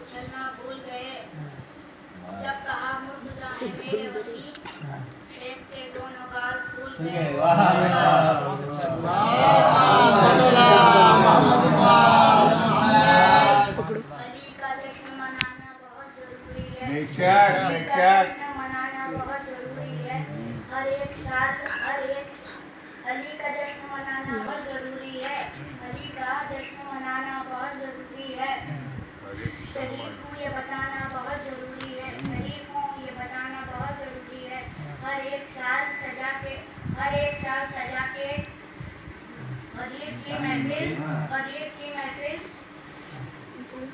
उछलना भूल गए। जब कहा मुर्तजा है मेरे वसी, शेख के दोनों गाल फूल गए। अली का जश्न मनाना बहुत जरूरी है। अली का जश्न मनाना बहुत जरूरी है। हर एक साल अली का जश्न मनाना बहुत जरूरी है। अली का जश्न मनाना बहुत जरूरी है। शरीफ हूँ ये बताना बहुत जरूरी है। शरीफ हूँ ये बताना बहुत जरूरी है। हर एक साल सजा के गदीर की महफिल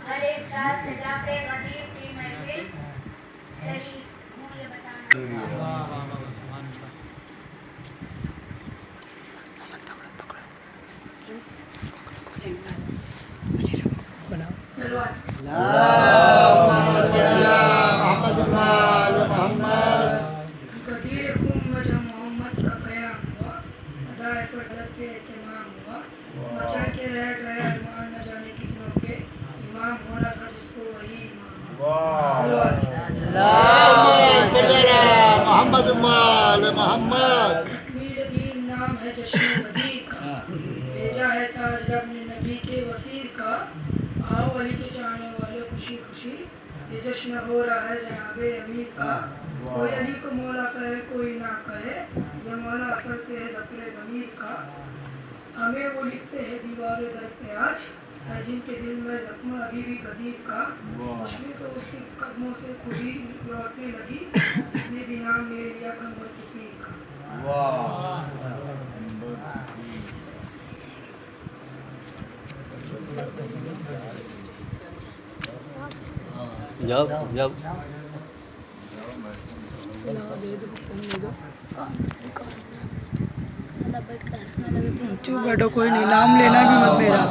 हर एक साल सजा के गदीर की महफिल। शरीफ हूँ ये बताना। गदीर खून में जब मोहम्मद का कयाम हुआ, अदाए फज़लत के एहतमाम हुआ, मचल के रह गया ईमान न जाने कितनों के, इमाम होना था जिसको वही इमाम। मीर दीन नाम है जश्न गदीर का, भेजा है ताज रब ने नबी के वसीर का। आओ अली के चाहने वाले खुशी खुशी, ये जश्न हो रहा है जनाबे अमीर का। कोई अली को मौला कहे कोई ना कहे, ये मौला असल से है ज़फ़र ज़मीर का। हमें वो लिखते हैं दीवार दर पे आज, है जिनके दिल में ज़ख्म अभी भी गदीर का। मुश्किल तो उसके कदमों से खुद ही लौटने लगी, जिसने भी नाम ले लिया कमर के पीर का। जाओ चुप बैठो, कोई नहीं, नाम लेना भी मत मेरा।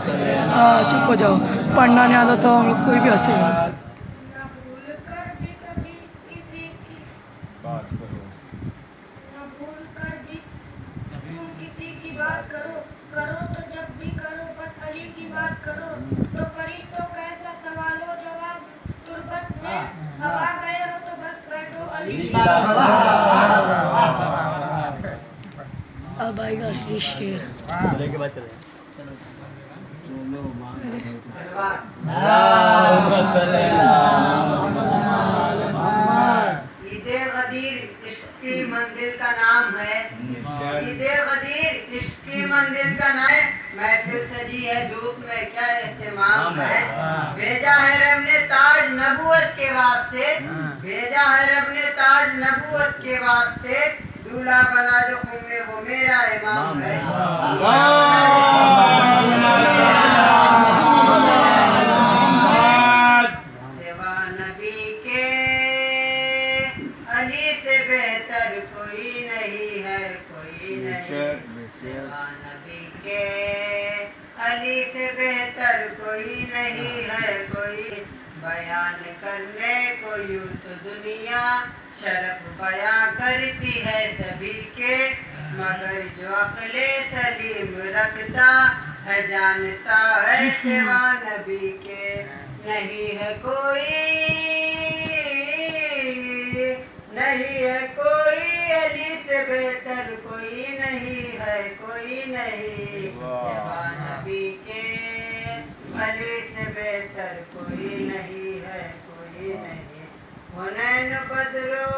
हाँ चुप हो जाओ, पढ़ना नहीं आता तो हम लोग कोई भी हंसेगा। ना भूल कर भी कभी किसी की बात करो, ना भूल कर भी तुम किसी की बात करो। करो तो जब भी करो बस अली की बात करो। तो फरिश्तों कैसा सवालो जवाब तुरबत में, अब आ गए हो तो बस बैठो अली की बात करो। अब आएगा असली शेर। के बाद चले ईदे गदीर इश्क की मंजिल का नाम है। ईदे गदीर इश्क की मंजिल का नाम है। महफिल सजी है धूप में क्या एहतमाम है। भेजा है रब ने ताज नबूवत के वास्ते, भेजा है रब ने ताज नबूवत के वास्ते। दूल्हा बना जो खुम में वो मेरा इमाम है। सिवा नबी के अली से बेहतर कोई नहीं है, कोई नहीं। सिवा नबी के अली से बेहतर कोई नहीं है, कोई। बयान करने को यूं तो दुनिया शरफ बयां करती है सभी के, मगर जो अक्ले सलीम रखता है जानता है सिवा नबी के नहीं है कोई, नहीं है कोई। अली से बेहतर कोई नहीं है, कोई नहीं। सिवा नबी के अली से बेहतर कोई नहीं है, कोई नहीं। हुनैन बदरो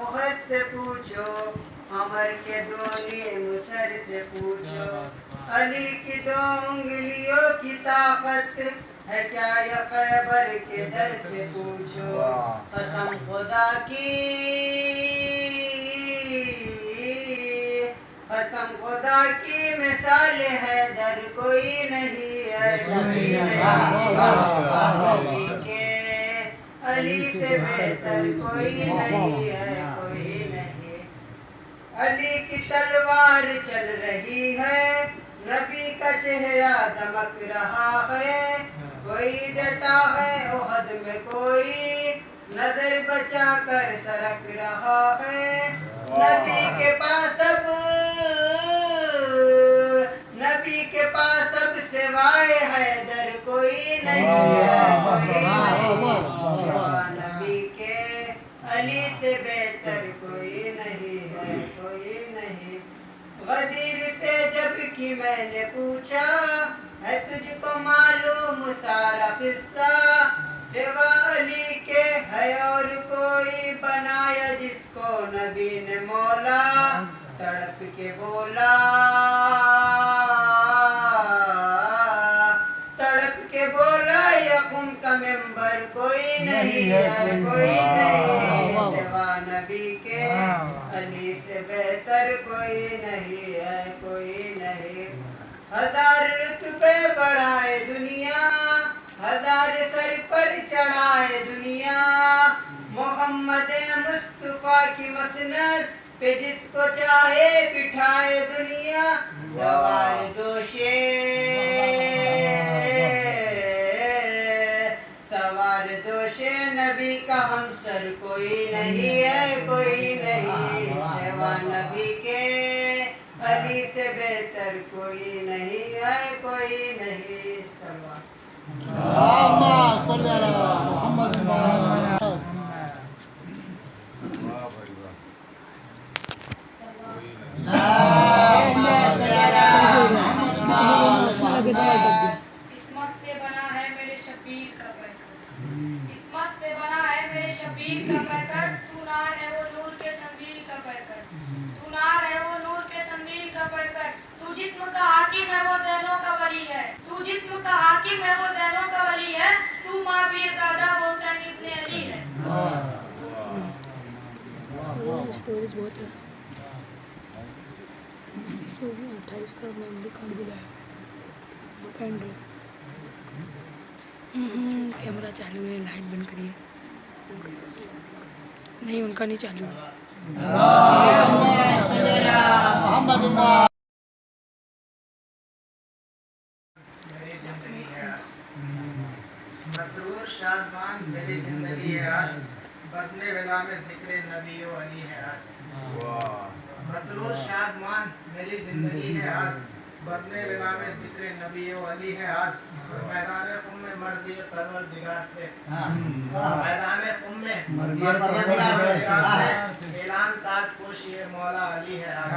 उहद से पूछो, अमर के दोनी मुसर से पूछो। अली की 2 उंगलियों की ताकत है क्या या खैबर के दर से पूछो। कसम खुदा की, कसम खुदा की मिसाल है दर कोई नहीं है, कोई नहीं। के अली से बेहतर कोई नहीं है, कोई नहीं। अली की तलवार चल रही है, नबी का चेहरा दमक रहा है। कोई डटा है ओहद में, कोई नजर बचा कर सरक रहा है। नबी के पास अब सिवाय हैदर कोई नहीं है कोई नहीं, सिवा नबी के अली से बेहतर कोई नहीं है कोई नहीं। गदीर से जब कि मैंने पूछा है तुझको मालूम सारा किस्सा, सिवा अली के है और कोई बनाया जिसको नबी ने मौला, तड़प के बोला यकुम का मेंबर कोई नहीं है कोई नहीं, सिवा नबी के अली से बेहतर कोई नहीं है कोई नहीं। हजार रुतबे बढ़ाए दुनिया, हजार सर पर चढ़ाए दुनिया, मोहम्मद मुस्तफा की मसनद पे जिसको चाहे बिठाए दुनिया। सवार दोषे नबी का हमसर कोई नहीं है कोई नहीं, सिवा नबी के अली से बेहतर कोई नहीं है कोई नहीं। किस्मत से बना है मेरे शबीर का पैकर, किस्मत से बना है मेरे शबीर का पैकर, तू नार है वो नूर के तंजील का पैकर, तू नार है वो नूर के तंजील का पैकर, तू जिस्म का हाकिम है वो ज़ैनों का वली है, तू जिस्म का हाकिम है वो ज़ैनों का वली है, तू माँ पीर दादा वो हुसैन इब्ने अली है। स्टोरेज बहुत है, 28 का मेमोरी कार्ड भी है, पेन ड्राइव। कैमरा चालू है, लाइट बंद करिए। नहीं, उनका नहीं चालू है। मसरूर शादमान मेरी जिंदगी है आज, बदले वेला में जिक्र नबी व अली है आज। मसरूर शादमान मेरी जिंदगी है आज, बदले वेला में जिक्र नबी व अली है आज। मैदान कुम में मर्दी परवरदिगार से, मैदान कुम में मर्दी परवरदिगार से ऐलान ताज पोश ये मौला अली है आज।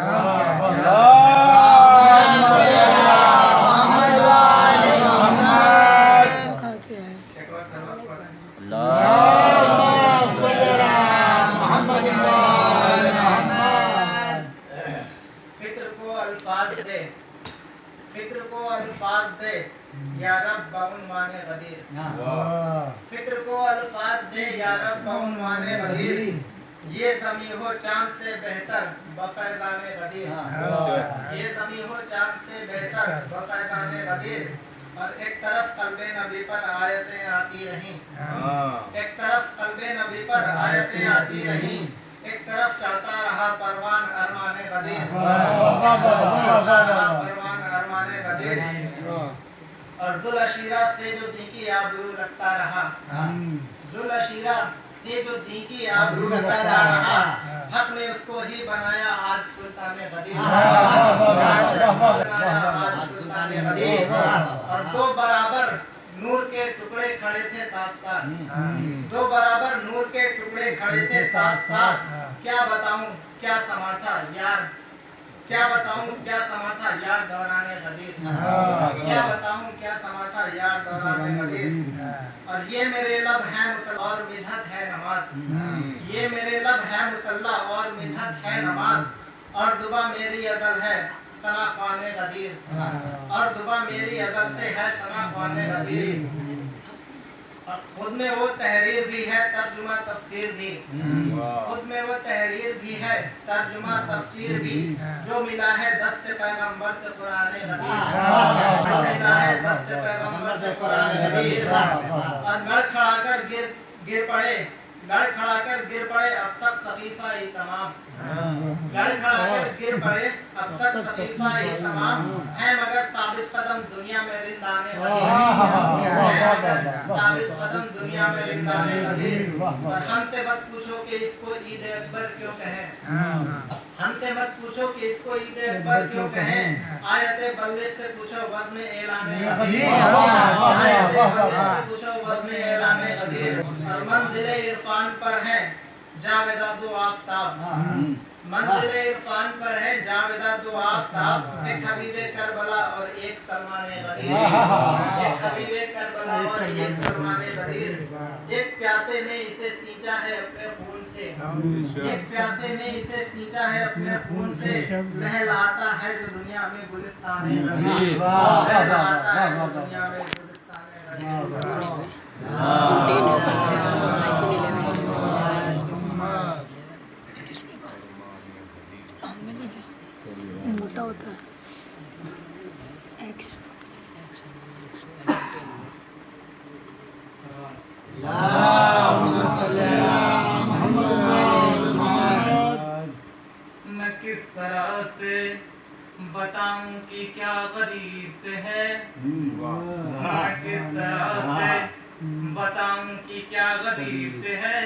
फिक्र को अल्फाज दे या रब बउनवाने गदीर, फिक्र को अल्फाज दे या रब बउनवाने गदीर, ये ज़मीं हो चांद से बेहतर बफैदाने गदीर, ये ज़मीं हो चांद से बेहतर बफैदाने गदीर। और एक तरफ कल्बे नबी पर आयतें आती रहीं, एक तरफ कल्बे नबी पर आयतें आती रहीं, एक तरफ चढ़ता रहा परवान अरमाने गदीर, परवान अरमाने गदीर। और जुल अशीरा से जो दी की आबरू रखता रहा, जुल अशीरा से जो दी की आबरू रखता रहा, हक ने उसको ही बनाया आज सुल्ताने गदीर, आज सुल्ताने गदीर। और दो बराबर नूर के टुकड़े खड़े थे साथ साथ, दो बराबर नूर के टुकड़े खड़े थे साथ साथ। क्या बताऊं क्या समा था यार, क्या बताऊं क्या समा था यार दौराने गदीर, क्या बताऊं क्या समा था यार दौराने गदीर। और ये मेरे लब है मुसल्ला और मिधत है नमाज, ये मेरे लब है मुसल्ला और मिधत है नमाज। और दुबा मेरी अज़ल है सना ख्वाने गदीर, और दुबा मेरी अज़ल से है सना ख्वाने गदीर। और खुद में वो तहरीर भी है तर्जुमा तफसीर भी, खुद में वो तहरीर भी है तर्जुमा तफसीर भी, जो मिला है दस्त पैगंबर से पुराने गदीर, जो मिला है दस्त पैगंबर से पुराने गदीर। और लड़खड़ाकर गिर पड़े, लड़खड़ाकर गिर पड़े अब तक सकीफा ही तमाम, लड़खड़ाकर गिर पड़े अब तक सकीफा ही तमाम। है मगर साबित कदम दुनिया में रिंदाने गदीर, है मगर साबित कदम दुनिया में रिंदाने गदीर। और हमसे मत पूछो कि इसको ईद अकबर क्यों कहें, हमसे मत पूछो कि इसको ईद अकबर क्यों कहें, आयत बल्लेग से पूछो वज़्न ऐलान क़दीर, आयत बल्लेग से पूछो वज़्न ऐलान क़दीर। और मंज़िल इरफान पर है जावेदा दो आफ्ताब, मंज़िल इरफान पर है जावेदा दो आफ्ताब, एक हबीबे करबला और एक सलमाने गदीर, एक हबीबे करबला और एक सलमाने गदीर। एक प्यासे ने इसे सींचा है अपने खून से, एक प्यासे ने इसे सींचा है अपने खून से, लहलाता है जो दुनिया में गुलिस्ताने गदीर, लहलाता है जो दुनिया में गुलिस्ताने गदीर। मोटा होता है एक्स। मैं किस तरह से बताऊं कि क्या गरीब है, मैं किस तरह से बताऊं कि क्या गरीब है,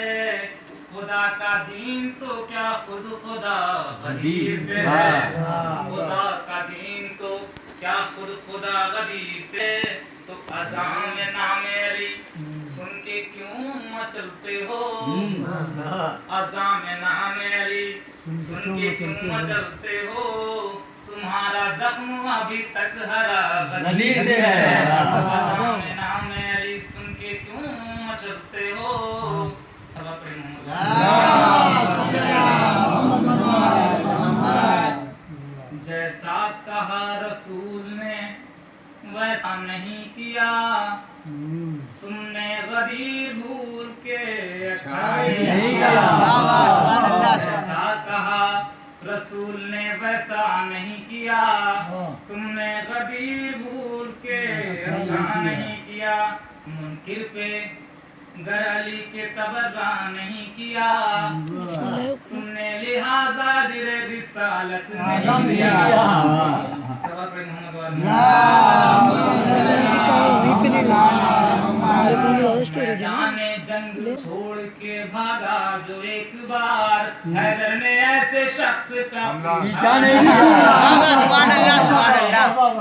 खुदा का दीन तो क्या खुद खुदा गरीब है, खुदा का दीन तो क्या खुद खुदा गरीब से। तो अज़ान ना मेरी सुन के क्यों मचलते हो, अज़ान ना मेरी सुन के क्यों मचलते हो, तुम्हारा जख्म अभी तक हरा गदीर है, अज़ान ना मेरी सुन के क्यों मचलते हो। जैसा कहा रसूल ने वैसा नहीं किया, तुमने गदीर भूल के अच्छा नहीं किया। जैसा कहा रसूल ने वैसा नहीं किया, तुमने गदीर भूल के अच्छा नहीं किया। मुनकिर पे गर अली के तबर्रा नहीं किया, तुमने लिहाजा जिरे रिसालत नहीं दिया। जाने जंग छोड़ के भागा जो एक बार, हैदर ने ऐसे शख्स का पीछा नहीं किया।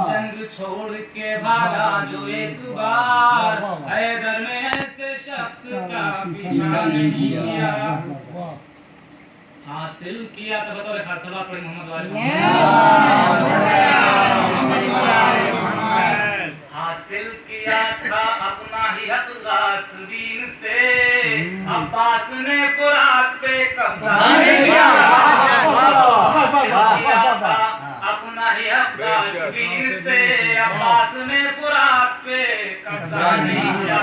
जंग छोड़ के भागा जो एक बार, हैदर ने ऐसे शख्स का पीछा नहीं किया। हासिल किया तो बतौर खास सलात पढ़ी मोहम्मद वाले, हासिल किया था अपना ही हक गासबीन से, अब्बास ने फुरात पे कब्जा नहीं किया। हासिल किया था अपना ही हक गासबीन से, अब्बास ने फुरात पे कब्जा नहीं किया।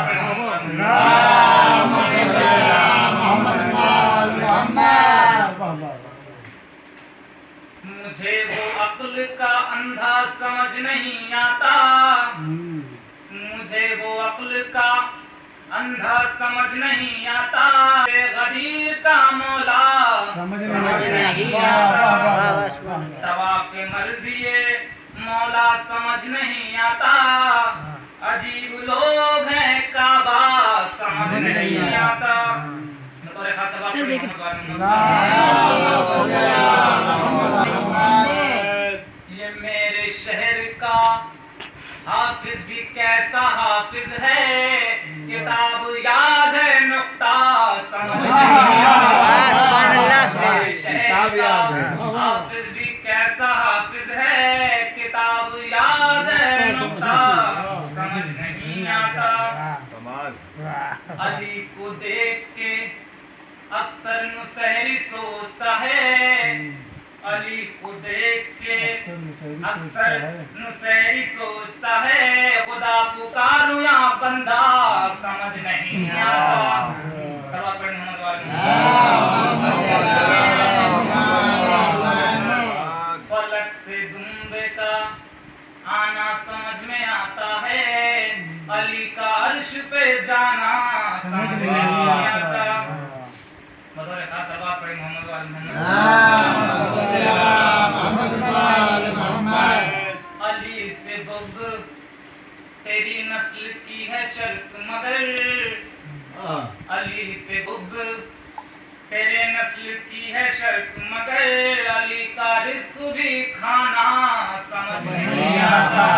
मुझे वो अक्ल का अंधा समझ नहीं आता, मुझे वो अक्ल का अंधा समझ नहीं आता, गरीब का मौला समझ नहीं आता। तवाफ़ मर्ज़िए मौला समझ नहीं आता, अजीब लोग हैं काबा समझ नहीं आता। ये मेरे शहर का हाफिज भी कैसा हाफिज है, किताब याद है नुक्ता समझ नहीं आता। मेरे शहर का हाफिज भी कैसा हाफिज है, किताब याद है नुक्ता समझ नहीं आता। अली को देख के अक्सर नुसैरी सोचता है, अली को देख के अक्सर नुसैरी सोचता है, खुदा पुकारूं या बंदा समझ नहीं आता। सवा पढ़ने फलक से दुम्बे का आना समझ में आता है, अली का अर्श पे जाना समझ नहीं आता। मदर खास सवा पढ़े मोहम्मद अली से बुग़्ज़ तेरी नस्ल की है शर्त, मगर अली से बुग़्ज़ तेरे नस्ल की है शर्त मगर अली का रिस्क भी खाना समझ नहीं आता।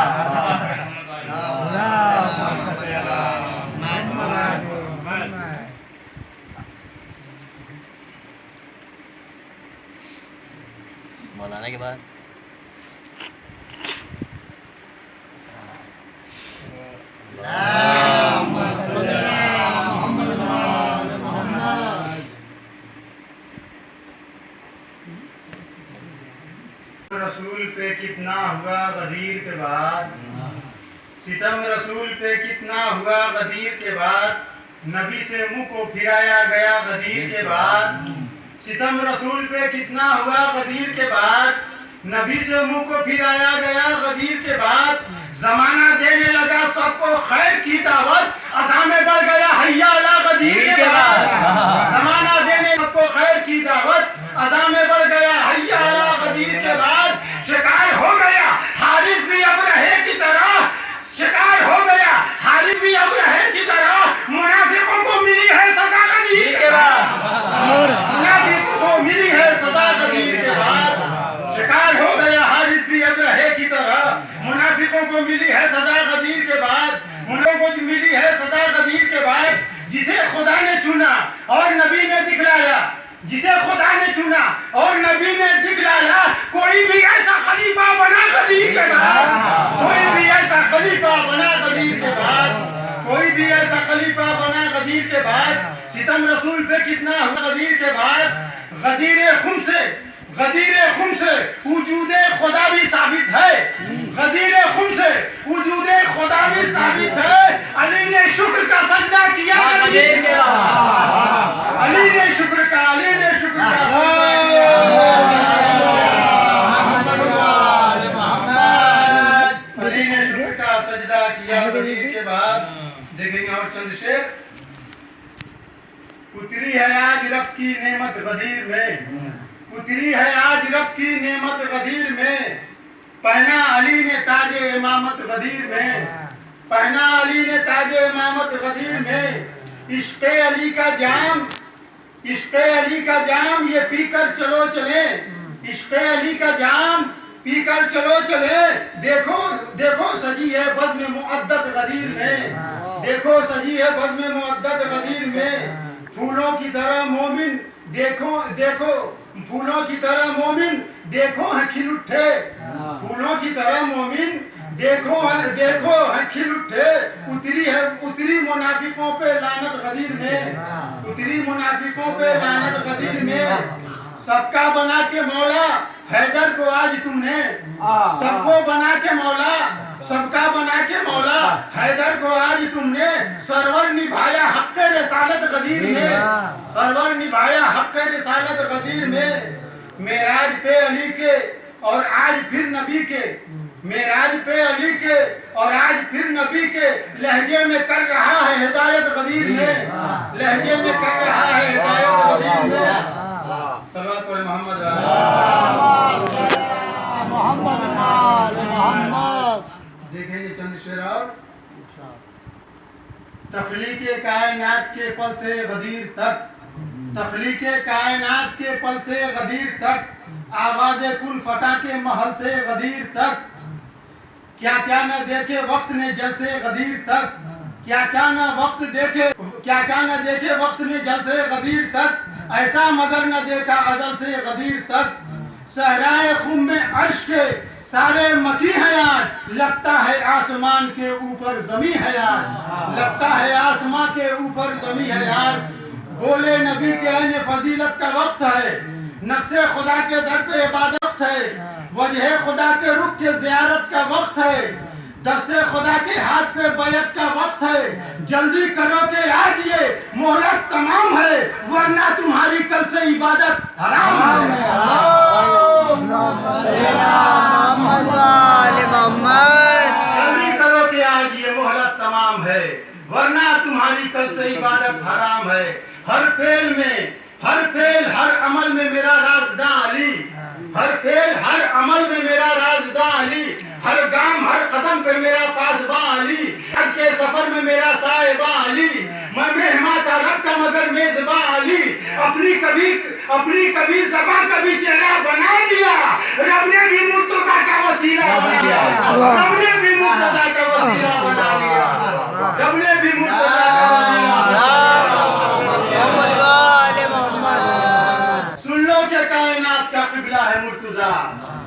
मौलाना के बाद रसूल पे कितना हुआ गदीर के बाद, सितम रसूल पे कितना हुआ गदीर के बाद, नबी से मुंह को फिराया गया गदीर के बाद। सितम रसूल पे कितना हुआ गदीर के बाद, नबी से मुंह को फिराया गया गदीर के बाद। जमाना देने लगा सबको खैर की दावत, अज़ा में बढ़ गया हैया अला गदीर के बाद। जमाना देने सबको खैर की दावत, अज़ा में बढ़ गया हैया अला गदीर के बाद। शिकार हो गया हारिस भी अब रहे की तरह, शिकार हो गया हारिस भी अब रहे की तरह। मुनाफिकों को मिली है सजा गदीर के बाद, मुनाफिकों को मिली है सजा गदीर के बाद। शिकार हो गया हारिस भी अब रहे की तरह, मुनाफिकों को मिली है सजा गदीर के बाद। मुनाफिकों को मिली है सजा गदीर के बाद। जिसे खुदा ने चुना और नबी ने दिखलाया, जिसे खुदा ने चुना और नबी ने दिखलाया, कोई भी ऐसा खलीफा बना गदीर के बाद, कोई भी ऐसा खलीफा बना गदीर के बाद, कोई भी ऐसा खलीफा बना गदीर के बाद। सितम रसूल पे कितना हुआ गदीर के बाद। गदीर खुम से वजूदे खुदा भी साबित है, गदीर खुम से वजूदे खुदा भी साबित है। अली ने शुक्र का सजदा किया गदीर के बाद, अली ने शुक्र का सजदा किया। अली ने शुक्र का सजदा किया गदीर के बाद। देखेंगे और चंद शेर। उतरी है आज रब की नेमत गदीर में, उतरी है आज रब की नेमत गदीर में। पहना अली ने ताजे इमामत गदीर में, पहना अली ने ताजे इमामत गदीर में। इश्क़े अली का जाम, इश्क़े अली का जाम ये पीकर चलो चले, इश्क़े अली का जाम पीकर चलो चले। देखो देखो सजी है बज़्म मुअद्दद गदीर में, देखो सजी है बज़्म मुअद्दद गदीर में। फूलों की तरह मोमिन देखो देखो, फूलों की तरह मोमिन देखो है खिल उठे, फूलों की तरह मोमिन देखो है खिल उठे। उतरी मुनाफिकों पे लानत गदीर में, उतरी मुनाफिकों पे लानत गदीर में। सबका बना के मौला हैदर को आज तुमने, सबको बना के मौला, सबका बना के मौला हैदर को आज तुमने। सरवर निभाया हक़्क़े रिसालत गदीर में, सरवर निभाया हक़्क़े रिसालत गदीर में। मेराज पे अली के और आज फिर नबी के, मेराज पे अली के और आज फिर नबी के। लहजे में कर रहा है हिदायत गदीर में, लहजे में कर रहा है हिदायत गदीर में। सल्लल्लाहु अलैहि मोहम्मद। देखेंगे चंद शेर और। तख्लीक़े कायनात के पल से गदीर तक, तख्लीक़े कायनात के पल से गदीर तक। आवाज़े कुल फटा के महल से गदीर तक। क्या क्या न देखे वक्त ने जल से गदीर तक, क्या क्या न वक्त देखे, क्या क्या न देखे वक्त ने जल से गदीर तक। ऐसा मगर न देखा अज़ल से गदीर तक। सहराए खुम में अर्श के सारे मकी है आज, लगता है आसमान के ऊपर ज़मीं है आज, लगता है आसमान के ऊपर ज़मीं है आज। बोले नबी के आने फजीलत का वक्त है, नफ्से खुदा के दर पे इबादत है। वजह खुदा के रुख के ज़ियारत का वक्त है, दस्ते खुदा के हाथ पे बैत का वक्त है। जल्दी करो के आज ये मोहलत तमाम है, वरना तुम्हारी कल से इबादत हराम है। जल्दी करो के आज ये मोहलत तमाम है, वरना तुम्हारी कल से इबादत हराम है। हर फेल में, हर फेल हर अमल में मेरा राज़दा अली, हर फेल हर अमल में मेरा राज़दा अली। हर गाम हर कदम पे मेरा पासबा अली, हज के सफर में मेरा साहिबा अली। मैं मेहमान था रब का मगर मेजबा अली। अपनी कभी ज़बां कभी चेहरा बना लिया, रब ने भी मुर्तज़ा का वसीला बना लिया, रब ने भी मुर्तज़ा का वसीला बना लिया, रब ने भी मुर्तज़ा का वसीला बना लिया। सुन लो कि कायनात का क़िबला है मुर्तज़ा,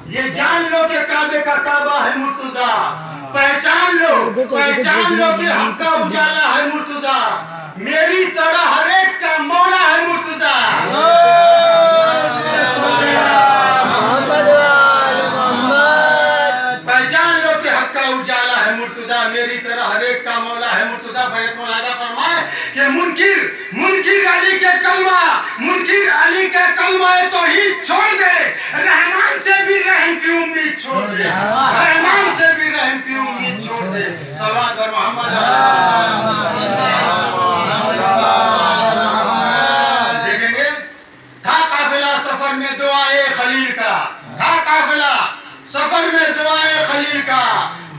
ये जान लो कि काबे का काबा है मुर्तज़ा, पहचान लो कि हक का उजाला है मुर्तज़ा, मेरी तरह हर एक का मौला है मुर्तज़ा। पहचान लो कि हक का उजाला है मुर्तज़ा, मेरी तरह हर एक का मौला है मुर्तज़ा। बैत मौलाना फरमाए कि मुनकिर अली के कलमा तो ही छोड़ दे, रहमान से भी रहम की उम्मीद छोड़ दे, रहमान से भी रहम की उम्मीद छोड़ दे। सल्लल्लाहु अलैहि मोहम्मद। देखेंगे था काफिला सफर में दुआए खलील का, था काफिला सफर में दुआए खलील का,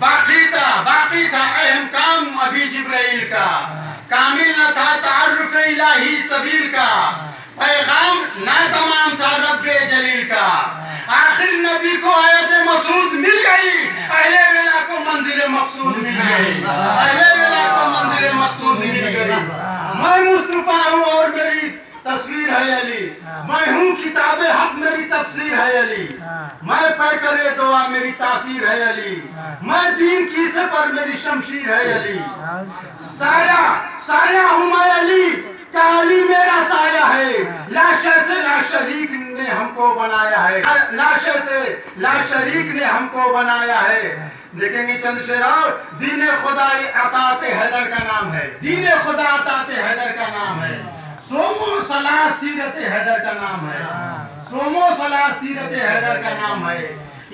बाकी था अहम काम अभी जिब्राइल का, कामिल न था तारुफ इलाही सबील का, पैगाम ना तमाम था रब्बे जलील का, आखिर नबी को आयत मसूद मिल गई, अहले वेला को मंजिल मकसूद मिल गई, अहले वेला को मंजिल मकसूद मिल गई। मैं मुस्तफा हूँ और मेरी तस्वीर है अली, मैं हूँ किताबे हक मेरी तफसीर है अली, मैं पै करे दुआ मेरी तासीर है अली, मैं दीन कीसे पर मेरी शमशीर है अली, साया हूँ मैं अली का, अली मेरा साया है, लाशे से ला शरीक ने हमको बनाया है, लाशे से ला शरीक ने हमको बनाया है। देखेंगे चंद शेराव, दीन खुदा अताते हैदर का नाम है, दीन खुदा अताते हैदर का नाम है, सोमो सलाह सीरत हैदर का नाम है, सोमो सलाह सीरत हैदर का नाम है,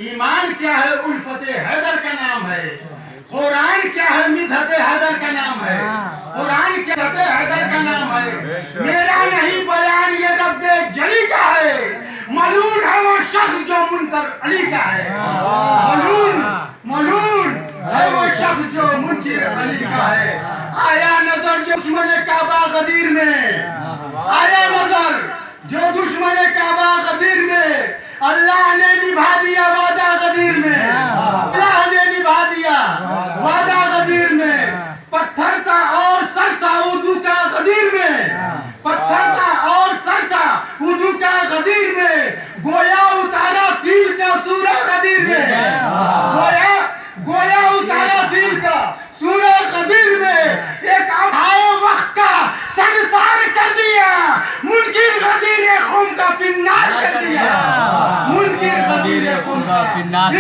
ईमान क्या है उल्फत हैदर का नाम है, कुरान क्या है मिधत हैदर का नाम है, कुरान क्या है हैदर का नाम है, मेरा नहीं बयान ये रब्बे जली का है, मलून है वो शख्स जो मुनकर अली का है, मलून है वो शख्स जो मुनकर अली का है। आया नजर जो दुश्मन काबा गदीर में, आया नजर जो दुश्मन काबा गदीर में, अल्लाह ने निभा दिया वादा गदीर में, अल्लाह ने निभा दिया वादा गदीर में, पत्थर था और सर था उदू का गदीर में, पत्थर था और सर था उदू का गदीर में, गोया उतारा फील का सूरा गदीर में, गोया उतारा फील का सूरा गदीर में, एक आए वक्त का संसार कर दिया, मुनकिर गदीर खुम का फिन्नार कर दिया, मुनकिर गदीर खुम का फिन्नार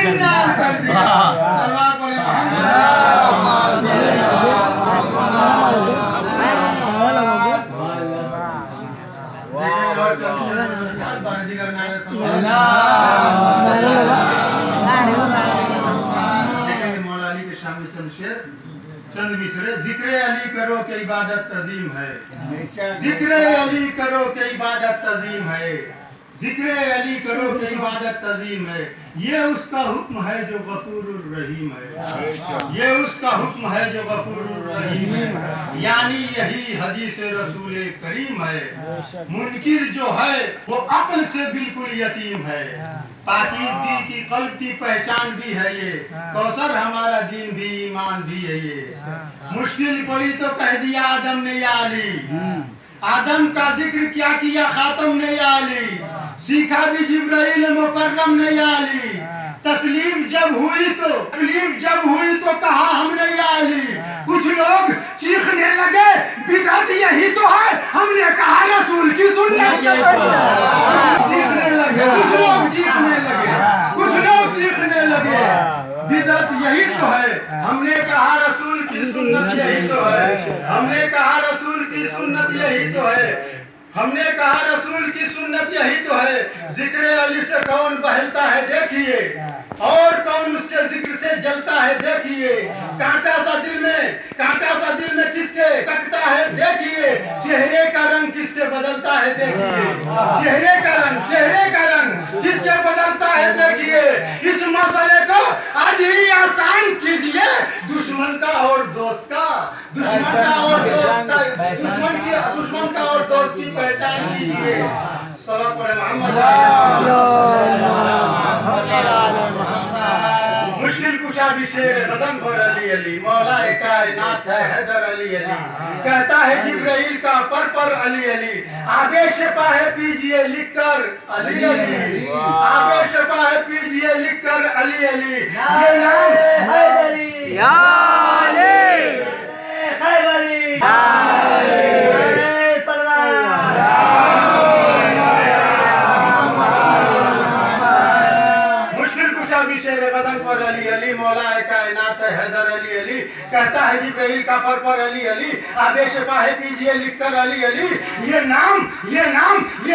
कर दिया। सल्लल्लाहु चंद मिसरे, जिक्र अली करो कि इबादत तज़ीम है, जिक्र अली करो कि इबादत तज़ीम है, जिक्र अली करो कि इबादत तज़ीम है, ये उसका हुक्म है जो गफूरुर रहीम है, ये उसका हुक्म है जो गफूरुर रहीम है, यानी यही हदीस रसूल करीम है। मुनकिर जो है वो अक्ल से बिल्कुल यतीम है, पाकीज़गी की कल्ब की पहचान भी है ये, कौसर हमारा दीन भी ईमान भी है ये। मुश्किल पड़ी तो कह दिया आदम ने या अली, आदम का जिक्र क्या किया खातम ने या अली, सीखा भी जिब्राइल मुकर्रम ने या अली, तकलीफ जब हुई तो कहा हमने या अली, कुछ लोग चीखने लगे बिदअत यही तो है, हमने कहा रसूल की सुन्नत चीखने लगे, कुछ लोग चीखने लगे बिदअत यही तो है, हमने कहा रसूल की सुन्नत यही तो है, हमने कहा रसूल की सुन्नत यही तो है, हमने कहा रसूल की सुन्नत यही तो है। जिक्र अली से कौन बहलता है देखिए, और कौन उसके जिक्र से जलता है देखिए, कांटा सा दिल में किसके कटता है देखिए, चेहरे का रंग किसके बदलता है देखिए, चेहरे का रंग किसके बदलता है देखिए। इस मसले को आज ही आसान कीजिए, दुश्मन का और दोस्त का, दुश्मन का और दोस्त की पहचान कीजिए। कीजिए। सलावत पढ़े मोहम्मद। मुश्किल कुशा भी शेर कदम पर अली अली, मौला कायनात है हैदर अली अली। कहता है जिब्राइल का पर अली अली, आगे शफा है पीजिए लिखकर अली अली, आगे शफा है पीजिए लिखकर अली अली। ये नाम हैदरी या अली हैदरी या अली अली, मौला कायनात है हैदर अली अली। कहता है जिब्राइल का पर अली अली, आदेश शफाहे पीजिए लिखकर अली अली। ये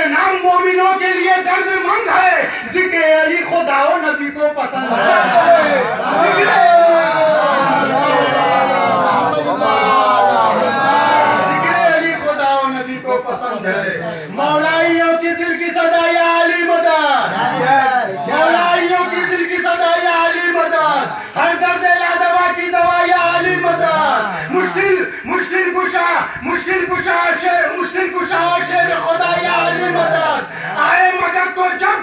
नाम मोमिनों के लिए दर्दमंद है, जिक्र अली खुदा और नबी को पसंद है। जिक्र अली खुदा और नबी को पसंद है। मौलाइयों की दिल की सदा या अली मदद, मौलाइयों की दिल की सदा या अली मदद, हर दर्द ला दवा की दवा या अली मदद। मुश्किल कुशा शेर खुदा या अली मदद। आए मदद को जब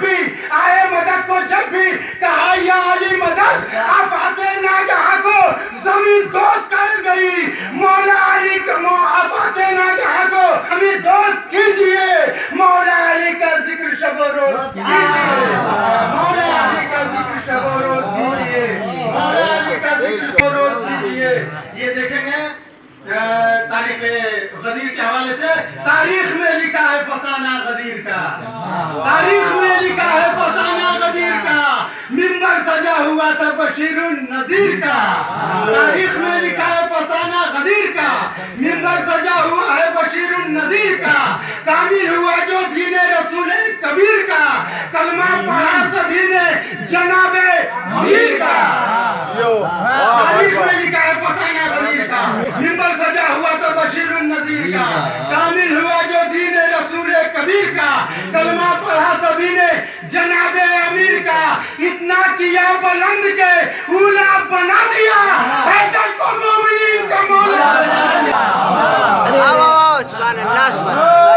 भी कहा या अली मदद, आप आते ना जहां को जमीन दोस्त कर गई। मौला अली का आप आते ना जहां को हमें दोस्त कीजिए। मौला अली का जिक्र शबो रोज कीजिए, मौला अली का जिक्र शबो रोज कीजिए, मौला अली का जिक्र शबो रोज कीजिए। ये देखेंगे तारीख गदीर के हवाले से, तारीख में लिखा है फसाना गदीर का, तारीख में लिखा है फसाना गदीर का। मिंबर सजा हुआ था बशीरुन नजीर का, तारीख में लिखा है फसाना गदीर का। मिंबर सजा हुआ है बशीरुन नजीर का, कामिल हुआ जो दीने रसूल कबीर का। कलमा पढ़ा सभी ने जनाबे अमीर का, तारीख में लिखा है फसाना गदीर का। मिंबर सजा हुआ तो बशीरुन नजीर का, कामिल हुआ जो दीन रसूल कबीर का। कलमा पढ़ा सभी ने जनाबे अमीर का, इतना किया बुलंद के उला बना दिया। हैदर को मोमिनीन का मौला बना दिया। सुभान अल्लाह, सुभान अल्लाह।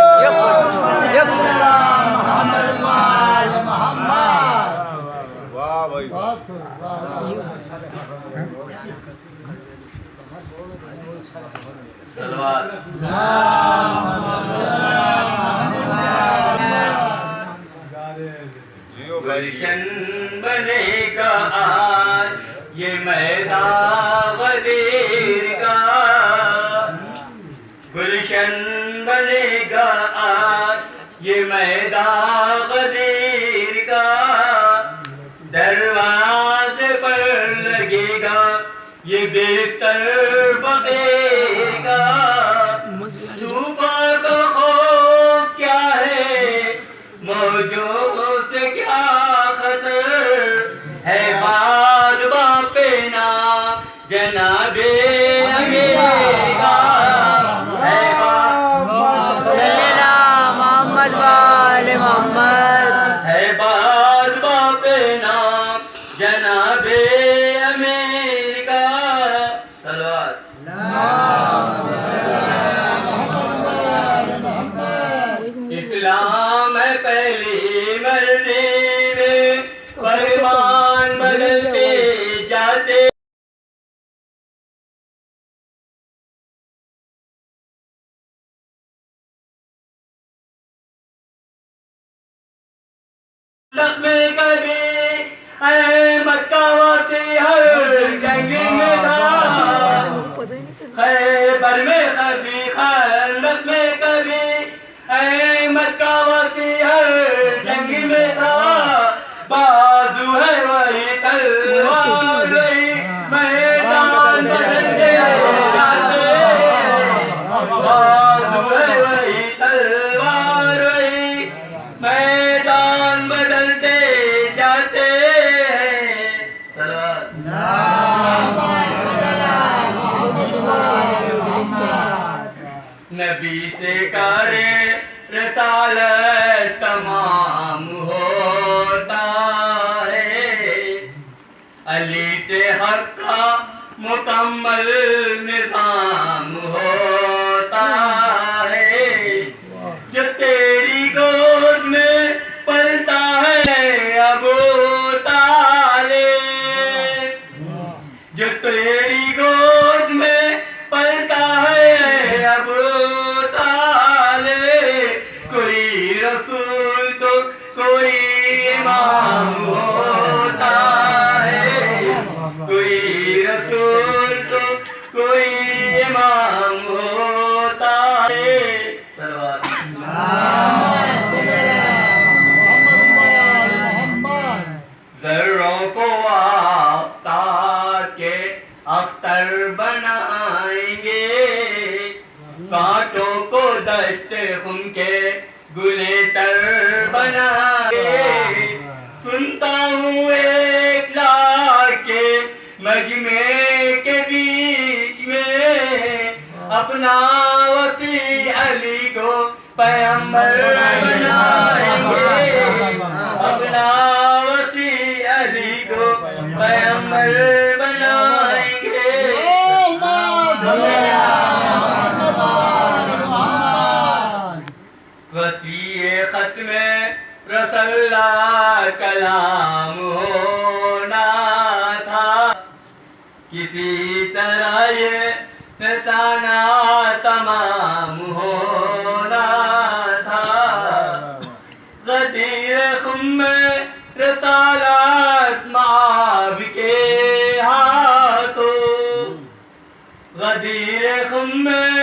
वाह भाई, गुलशन बनेगा आज ये मैदान गदीर का, गुलशन बनेगा आज ये मैदान गदीर का। दरवाजे पर लगेगा ये बिस्तर फकीर का। तूफान का खौफ क्या है, मौजों से क्या खतर है। बाद बापे ना जनाबे अमीर का है, मोहम्मद वाले मोहम्मद है। बाद बापे ना जनाबे अमीर का। सलवात इस्लाम है पहली मर्जी में, फरमान बदलते जाते। में कभी मक्का वासी हर जंग में था, खैबर में कभी खंदक में कभी मक्का वासी हर जंग में था। बाजू है वही तलवार वही मैदान बदलते जाते। बाजू है वही तलवार वही मैदान बदलते जाते हैं। नबी से करे रिसालत तमाम होता है, अली से हक का मुकम्मल निजाम होता है। जो तेरी कांटों को दस्ते खुम के गुलेतर बनाए। सुनता हूँ एक लाख के मजमे के बीच में अपना वसी अली को पैगंबर बनाएंगे। अपना वसी अली को पैगंबर बनाएंगे। वसी खत में रसल्ला कलाम होना था, किसी तरह ये फसाना तमाम होना था। गदीर खुम में रसालत माब के हाथों, गदीर खुम में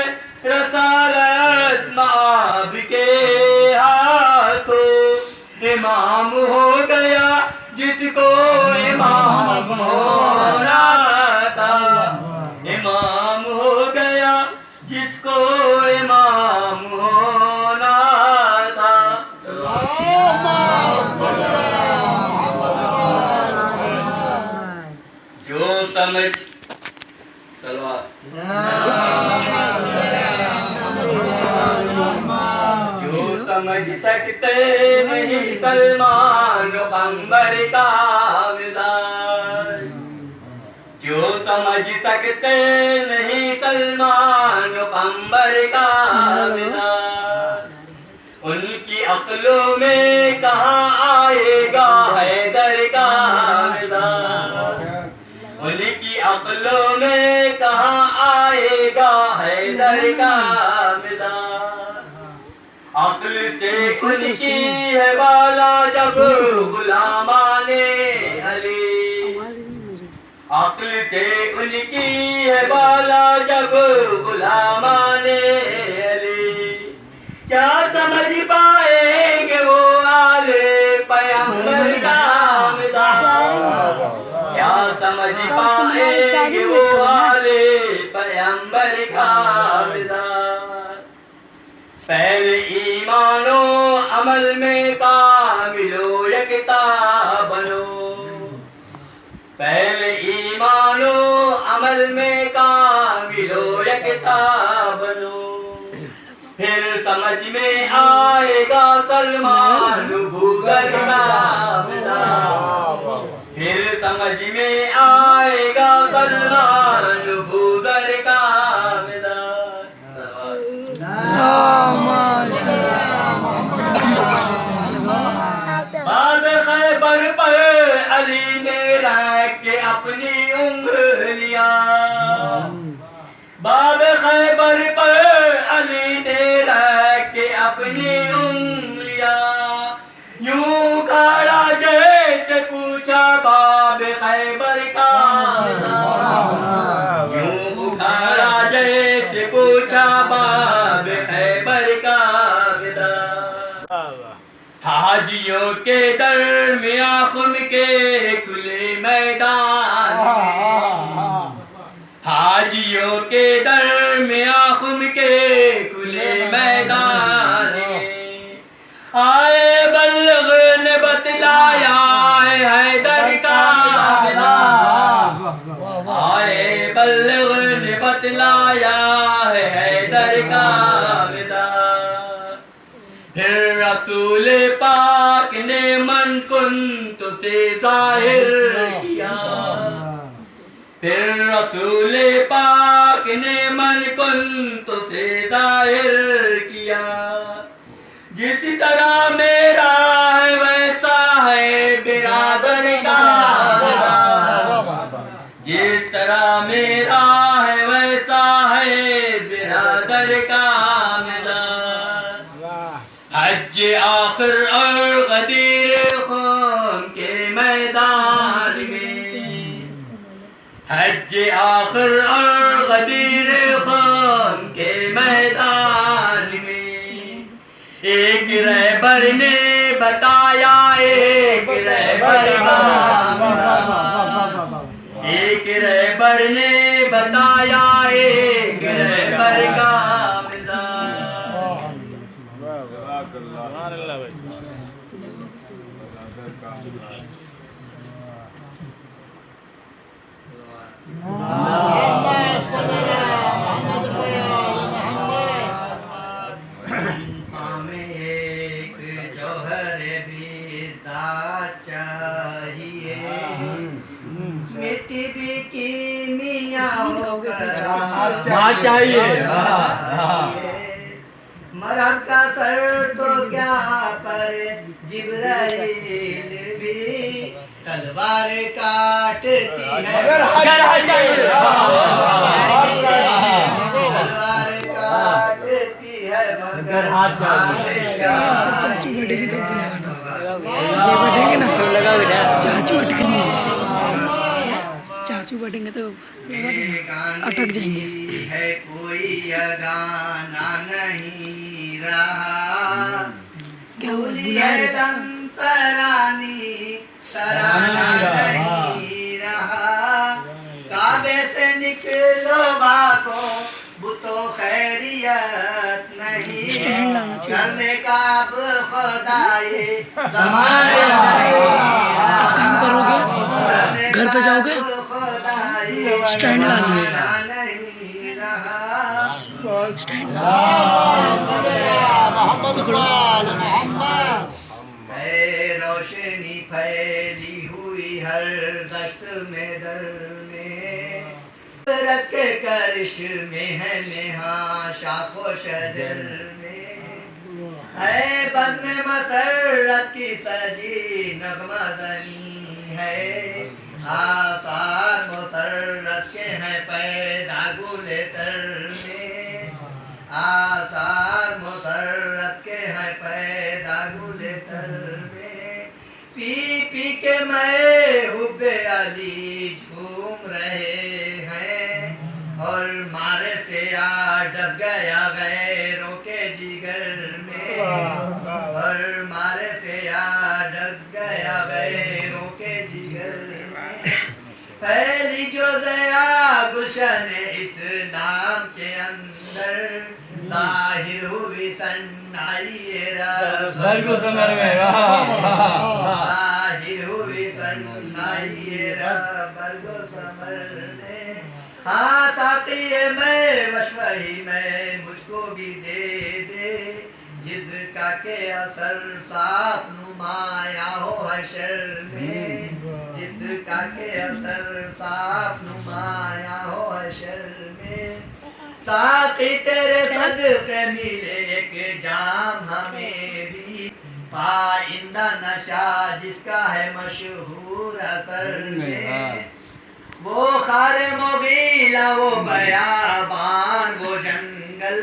रसालत माब के हाथों इमाम हो गया जिसको इमाम होना था। इमाम हो गया जिसको इमाम होना था। जो समझ जो समझ सकते नहीं सलमान पैगंबर का मिजाज, जो समझ सकते नहीं सलमान पैगंबर का मिजाज, उनकी अक्लों में कहाँ आएगा हैदर का मिजाज। उनकी अक्लों में कहाँ आएगा हैदर का मिजाज। अक्ल से उनकी है वाला जब गुलामाने अली, अक्ल से उनकी है वाला जब गुलामाने अली। क्या समझ पाएंगे वो आले पैगंबर का मिजाज। क्या समझ पाएंगे वो आले पैगंबर का मिजाज। पहले ईमानो अमल में कामिलो यकता बनो, पहले ईमानो अमल में कामिलो यकता बनो। फिर समझ में आएगा सलमान भूगर का मिजाज। फिर समझ में आएगा सलमान भूगर का मिजाज। बाद खैबर पर अली ने रख के अपनी उंगलियां, बाद खैबर पर अली ने रख के अपनी उंगलियां। यूं खड़ा जैसे पूछा बाब खैबर का मिजाज। यूं खड़ा जैसे पूछा बाब खैबर का मिजाज। हाजियों के दरमियां खुम के खुले मैदान में, हाजियों के दरमियां खुम के खुले मैदान में आए बल्लग ने बतलाया है हैदर का मिजाज। आए बल्लग ने बतलाया है हैदर का मिजाज। फिर रसूल पाक ने मन कुंत से जाहिर किया, फिर रसूल पाक ने मन कुंत से जाहिर किया। जिस तरह मेरा है वैसा है बिरादर का मिजाज। जिस तरह मेरा है वैसा है बिरादर का मिजाज। हज आखिर और गदीर खून के मैदान में, हज आखिर और गदीर खून के मैदान में एक रहबर ने बताया एक रहबर का मिजाज। एक रहबर ने बताया एक रहबर का हमें एक जौहर भी चाहिए, मिट्टी भी कीमियाओं का चाहिए। मरहब का सर तो क्या पर जिब्राइल भी तलवार काटती है, तलवार काटती है मगर चाचू बैठेगी तो ये बैठेंगे ना चाचू अटकेंगे, चाचू बैठेंगे तो अटक जाएंगे। है कोई गाना नहीं रहा, बुला रहे तरानी तराना नहीं रहा, काबे से निकलो बाको बुतो खैरियत नहीं, करने का अब खुदाए ज़माने काम करोगे, घर पे जाओगे, स्टैंड लाना स्टैंड रोशनी फैली हुई हर दश्त में दर में, रत के करिश्मे है नेहा शाखो शजर में, है बज़्म मसर्रत की सजी नगमा ज़नी है, आसार मुसर्रत के हैं पैदा गुले तर में, आसार मुसर्रत के हैं पैदा गुले तर में, पी पी के मैं हुब्बे अली झूम रहे हैं, और मारे से डब गया गैरों के जिगर में, और मारे से डब गया गैरों के जिगर में, पहली जो दया गुलशन इस्लाम के अंदर जाहिर हुई सन्नाई रब जाहिर हुई सन्नाई रब समर ने, हाँ ताक़िए मैं वशवही मैं मुझको भी दे दे, जिसका के असर साफ नुमाया हो हशर में, जिसका के असर साफ नुमाया हो हशर में, ताकि तेरे सदक़े मिले एक जाम हमें भी, पाइंदा नशा जिसका है मशहूर असर में, वो खारे मोगीला वो बयाबान वो जंगल,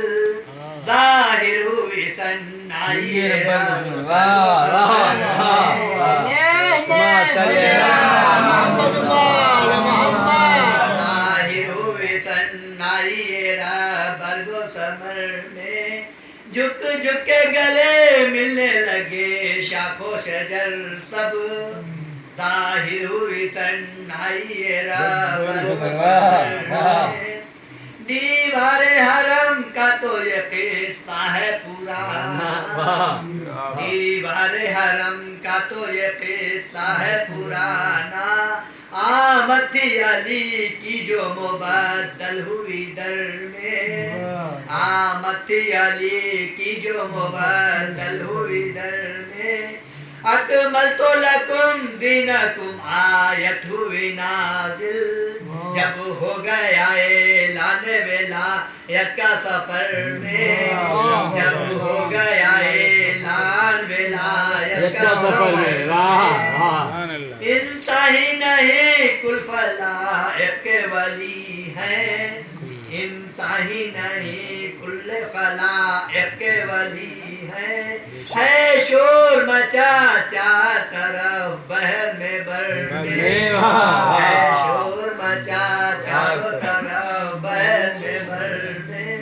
जाहिर हुई सन्नाई बरगो समर में, झुक झुक के गले मिलने लगे शाखो शजर सब, जाहिर हुई सन्नाई बरगो समर में, दीवारे हरम का तो ये किस्सा है पुराना, दीवारे हरम का तो ये किस्सा है पुराना, आमद थी अली की जो मुबद्दल हुई दर में, आमद थी अली की जो मुबद्दल हुई दर में, अकमल तो लकुम दीनकुम आयत हुई नाजिल, जब हो गया ऐलान विलायत का सफर में, जब हो गया ऐलान विलायत का सफर में, इंसा ही नहीं कुल फलाह के वली है, इंसा ही नहीं कुल फलाह के वली है शोर मचा चार तरफ बहर में बर में, है शोर मचा चारों तरफ बहर में बर में,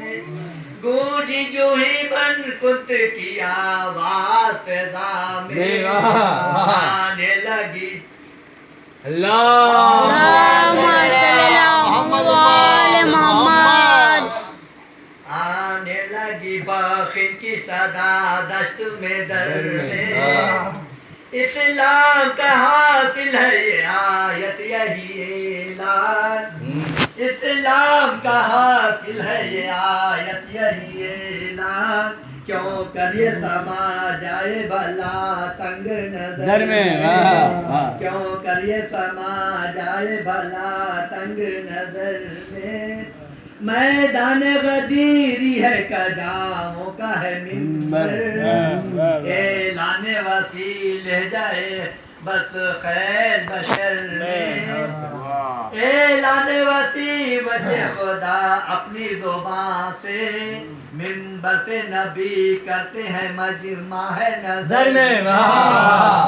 गूंजी जो ही मन कुत की आवाज पैदा में, आने लगी आने लगी बाखिन की सदा दश्त में दर में, इस्लाम का हासिल है ये आयत यही ऐलान, इस्लाम का हासिल है ये आयत यही ऐलान, क्यों कर ये समा जाए भला तंग नजर में, क्यों कर ये समा जाए भला तंग नजर में। मैदान गदीरी है कजाओं का है मिंबर, ऐलान वसील जाए बस खैर बशर में, ऐलान वसी वजह खुदा अपनी ज़ुबान से मिंबर पे नबी करते हैं मजमा है नजर में,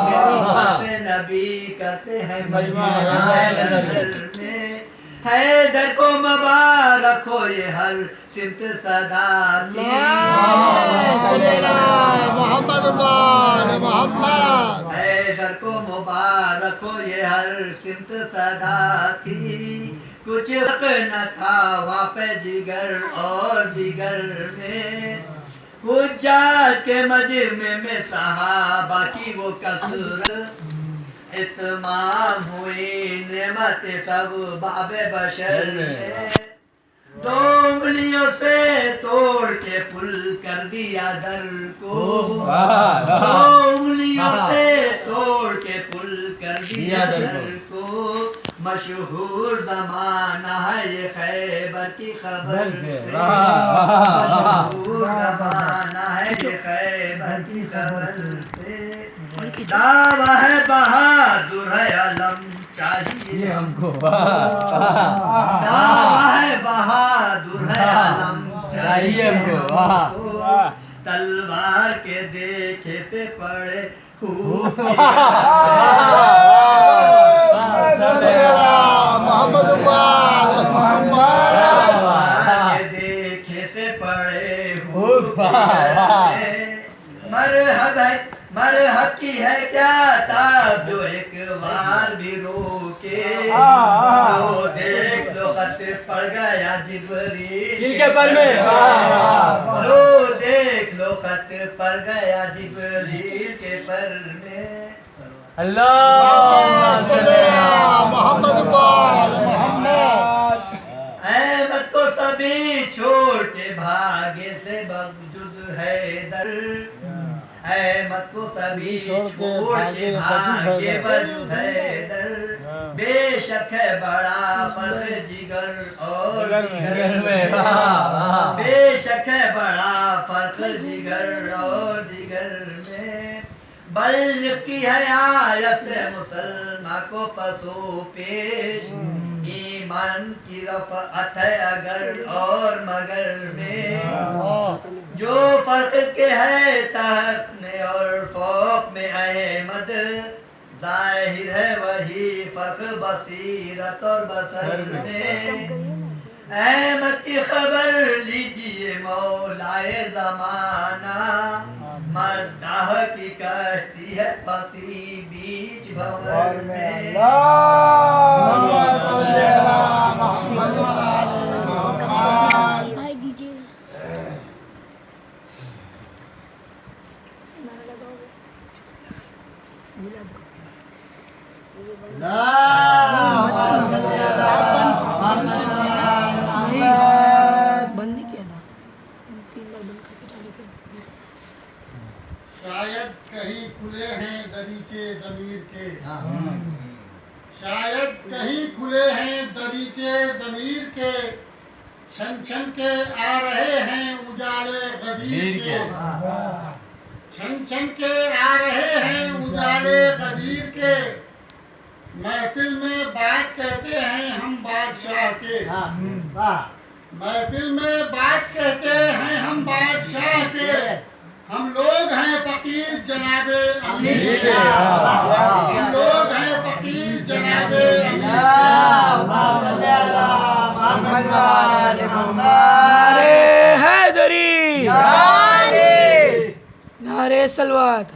मिंबर पे नबी करते हैं मजमा है नजर में। हैदर को मुबारक हो ये हर सिमत सदा की, हैदर को मुबारक हो ये हर सिमत सदा की, कुछ हक न था वहाँ पे जिगर और जिगर में, हुज्जाज के मजमे में सहाबा की वो कसर, इत्माम हुई नेमत सब बाबे बशर में। दो उंगलियों से तोड़ के पुल कर दिया दर को, दो उंगलियों से तोड़ के पुल कर दिया दर को, मशहूर जमाना है ये खैबर की खबर से, मशहूर जमाना है ये खैबर की खबर से। दावा है बहादुर है अलम चाहिए हमको, दावा है बहादुर है अलम चाहिए हमको, तलवार के देखे पे पड़े तलवार के देखे से पड़े मरहब की है क्या ताब जो एक बार भी रोके, लो देख लो खत पड़ गया जिब्रील के पर में, लो देख लो खत पड़ गया जिब्रील के पर में। अहमद को सभी छोड़ के भागे से बवजूद है दर, अहमद को सभी छोड़ के भागे बवजूद है दर, बेशक है बड़ा फर्क जिगर और जिगर में, बेशक है बड़ा फर्क जिगर और जिगर में। बल्कि है आयत मुसलमान को पसो पेश, ईमान की रफ़अत है अगर और मगर में, जो फर्क के है तहत में और फौक में अहमद, जाहिर है वही फर्क बसीरत और बसर में। अहमद की खबर लीजिए मौलाए जमाना, मद्दाह की कश्ती है फंसी बीच भंवर में। भाई दीजिए बंद नहीं किया था, 3 बार बंद करके चालू किया। शायद कहीं खुले हैं दरीचे ज़मीर के, शायद कहीं खुले हैं दरीचे ज़मीर के, छन छन के आ रहे हैं उजाले गदीर के, छन छन के आ रहे हैं उजाले गदीर के। महफिल में बात कहते हैं हम बादशाह के, महफिल में बात कहते हैं हम बादशाह के, हम लोग हैं फकीर जनाबे अमीर के, हम लोग हैं फकीर जनाबे नारे हैदरी, नारे सलवात।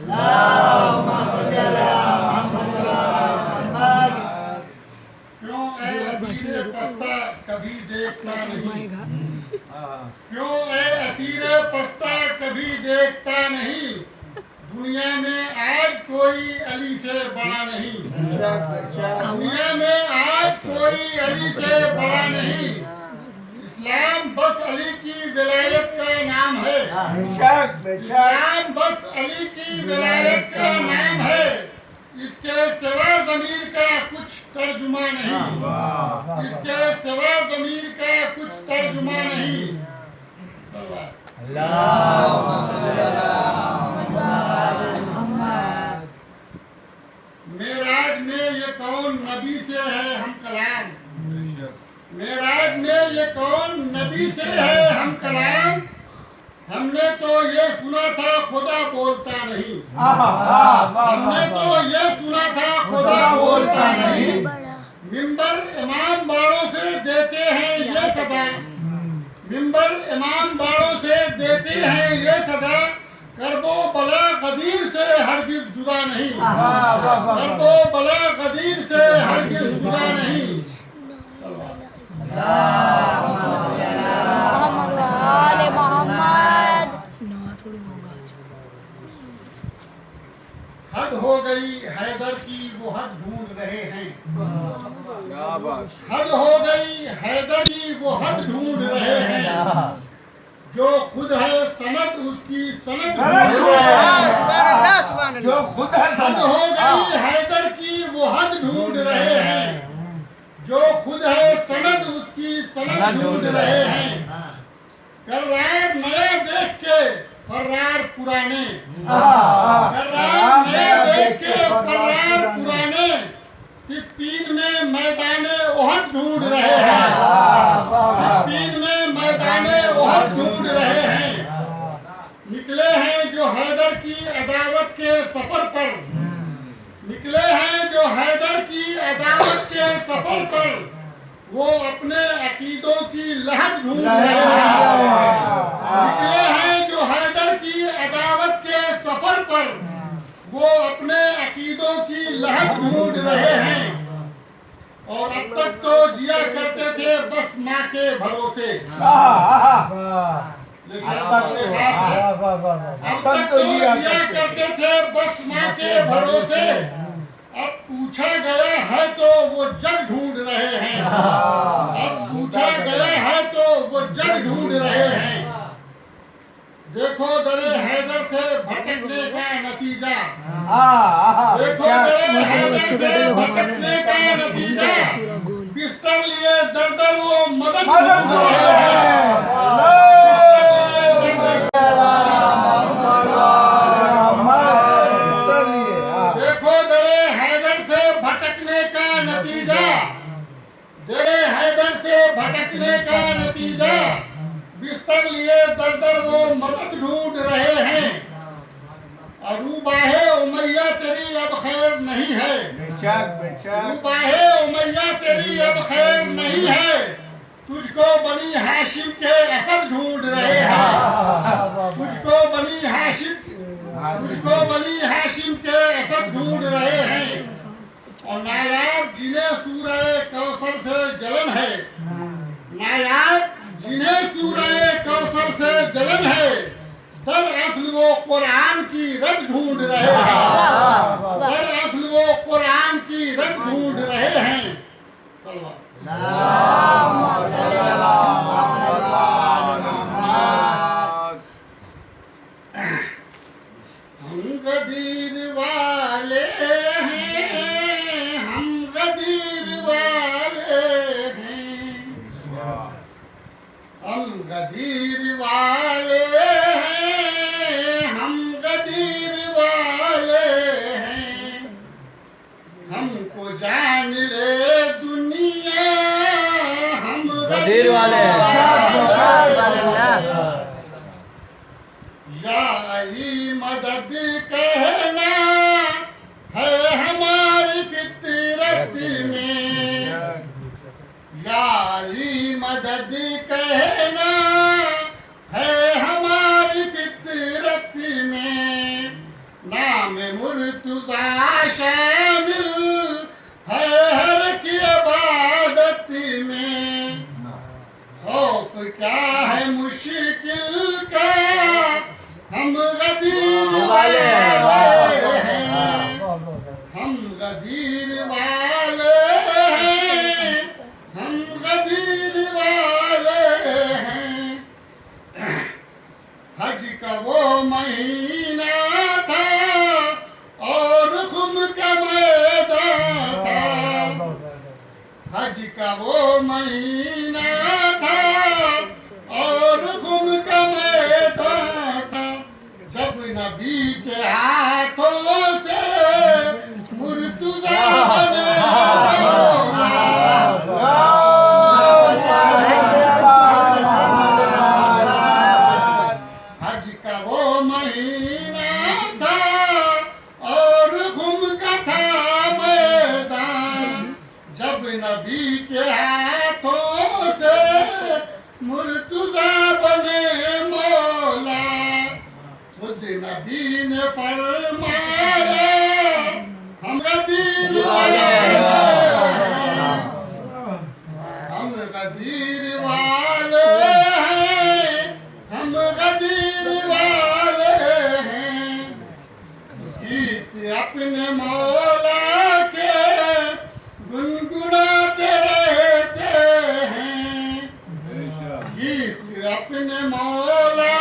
क्यों ऐ असीर पस्ता कभी देखता नहीं, क्यों ऐ असीर पस्ता कभी देखता नहीं, दुनिया में आज कोई अली से बड़ा नहीं, दुनिया में आज कोई अली से बड़ा नहीं। इस्लाम बस अली की विलायत का नाम है, इस्लाम बस अली की विलायत का नाम है। इसके सिवा ज़मीर का कुछ तर्जुमा नहीं, इसके सिवा ज़मीर का कुछ तर्जुमा नहीं। मेराज में ये कौन नबी से है हम कलाम, मेराज में ये कौन नबी से है हम कलाम। हमने तो ये सुना था खुदा बोलता नहीं, हमने तो ये सुना था खुदा बोलता नहीं। मिंबर इमाम बाड़ों से देते हैं ये सदा, मिंबर इमाम बाड़ों से देते हैं ये सदा। करबो बला गदीर से हरगिज जुदा नहीं, करबो बला गदीर से हरगिज जुदा नहीं। हद हो गई हैदर की वो हद ढूंढ रहे हैं, हद हो गई हैदर की वो हद ढूंढ रहे हैं। जो खुद है सनद उसकी सनद ढूंढ रहे हैं, जो खुद है हद हो गई हैदर की वो हद ढूंढ रहे हैं। जो खुद है सनद उसकी सनद ढूंढ रहे हैं। कर्रार नया देख के फर्रार पुराने, कर्रार नया देख के फर्रार पुराने। सिप्पीन में मैदाने ओहद ढूंढ रहे हैं, सिप्पीन में मैदाने ओहद ढूंढ रहे हैं। निकले हैं जो हैदर की अदावत के सफर पर, निकले हैं जो हैदर की अदावत के सफर पर। वो अपने अकीदों की लहद ढूंढ रहे हैं, निकले हैं जो हैदर की अदावत के सफर पर। वो अपने अकीदों की लहद ढूंढ रहे हैं। और अब तक तो जिया करते थे बस माँ के भरोसे, अब तक तो जिया करते थे बस माँ के भरोसे। अब पूछा गया है तो वो जग ढूंढ रहे हैं, अब पूछा गया है तो वो जग ढूंढ रहे हैं। देखो दरे हैदर से भटकने का नतीजा, देखो दरे हैदर से भटकने का नतीजा। बिस्तर लिए दर दर वो मदद ढूंढ रहे हैं। देखो दरे हैदर से भटकने का नतीजा, दरे हैदर से भटकने का नतीजा। बिस्तर लिए दर दर वो मदद ढूंढ रहे हैं। अरूबाहे उमैया तेरी अब खैर नहीं है, अरूबाहे उमैया तेरी अब खैर नहीं है। तुझको बनी हाशिम के असद ढूंढ रहे हैं, तुझको बनी हाशिम, तुझको बनी हाशिम के असद ढूंढ रहे हैं। और नायाब जिन्हें सूरह कौसर से जलन है, नायाब जिन्हें सूरह कौसर से जलन है। दरअसल वो कुरान की रद ढूंढ रहे हैं, दरअसल वो कुरान की रद ढूंढ रहे हैं। हम गदीर वाले हैं, हम गदीर वाले हैं, हम गदीर वाले हैं, हम गदीर वाले हैं। हमको जान ले दुनिया, हम गदीर वाले हैं। या अली मदद कहना है हमारी फितरत में, या अली मदद कहना है हमारी फितरत में। नाम मुर्तज़ा शामिल है हर की इबादत में। खौफ क्या है मुश्किल का, हम गदीर वाले हज का वो महीना था और खुम का मैदान था। हज का वो महीना था और खुम का मैदान था, जब नबी के हाथों से मुर्तजा बने हज का वो महीना था और खुम का था मैदान, जब नबी के हाथों से मुर्तजा बने मौला। खुद नबी ने फरमाया हम गदीर वाले हैं, हम गदीर वाले हैं, हम गदीर वाले हैं। गीत अपने मौला के गुनगुनाते रहते हैं, गीत अपने मौला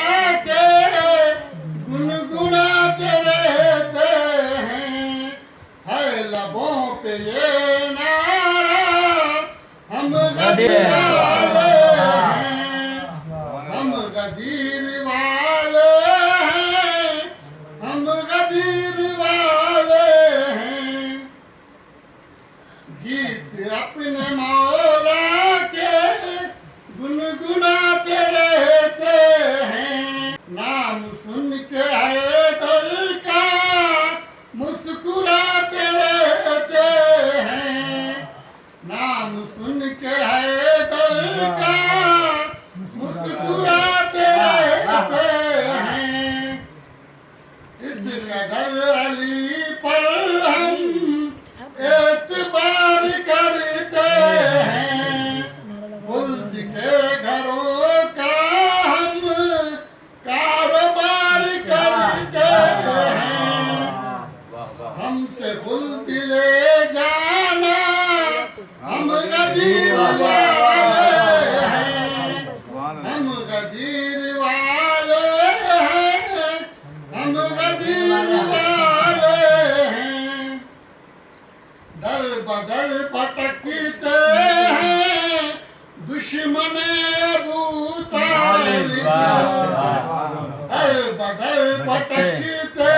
के गुनगुनाते रहते हैं। है लबों पे ये नारा हम गदीर वाले हैं, हम गदीर वाले हैं, हम गदीर वाले हैं। गीत अपने मौला के गुनगुनाते रहते हैं। नाम सुन के हैदर का मुस्कुराते रहते हैं, नाम सुन के हैदर का मुस्कुराते रहते हैं। इस कदर अली पर हम एतबार करते हैं, गुल्द के घरों का हम कारोबार करते हैं। हमसे खुल्द ले जाना हम गदीर वाले हैं, हम गदीर वाले हैं, हम गदीर वाले हैं। दर बदर भटकते हैं दुश्मन अबू तालिब, दर बदर भटकते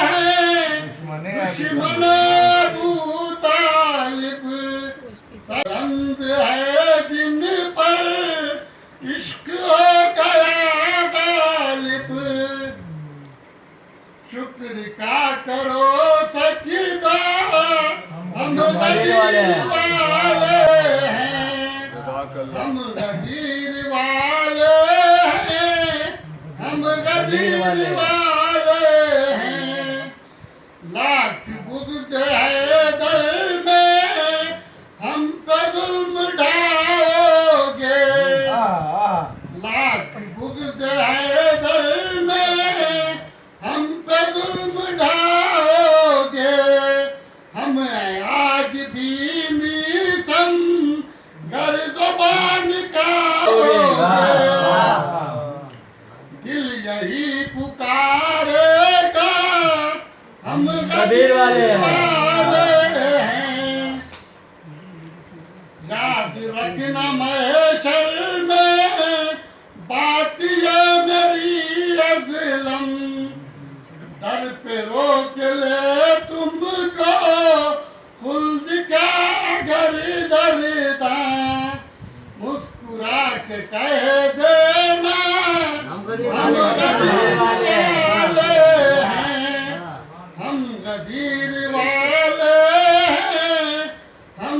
हैं दुश्मन अबू तालिब। सरंद है जिन पर इश्क हो गया गालिब, शुक्र का करो सजदा हम गदीर वाले हैं, हम गदीर वाले हैं, हम गदीर वाले हैं। लाख बुग़्ज़ हैदर में हम पे जुल्म ढाओगे, लाख बुग़्ज़ हैदर में हम पे जुल्म ढाओगे। हम आज भी मिशन घर ज़ुबान का दिल यही पुकारेगा हम गदीर वाले हैं। याद रखना महशर में बात ये मेरी अज़लम, दर पे रोक ले तुमको खुल्द का घर दरदा। मुस्कुरा के कह देना हम गदीर वाले हैं, हम गदीर वाले हैं, हम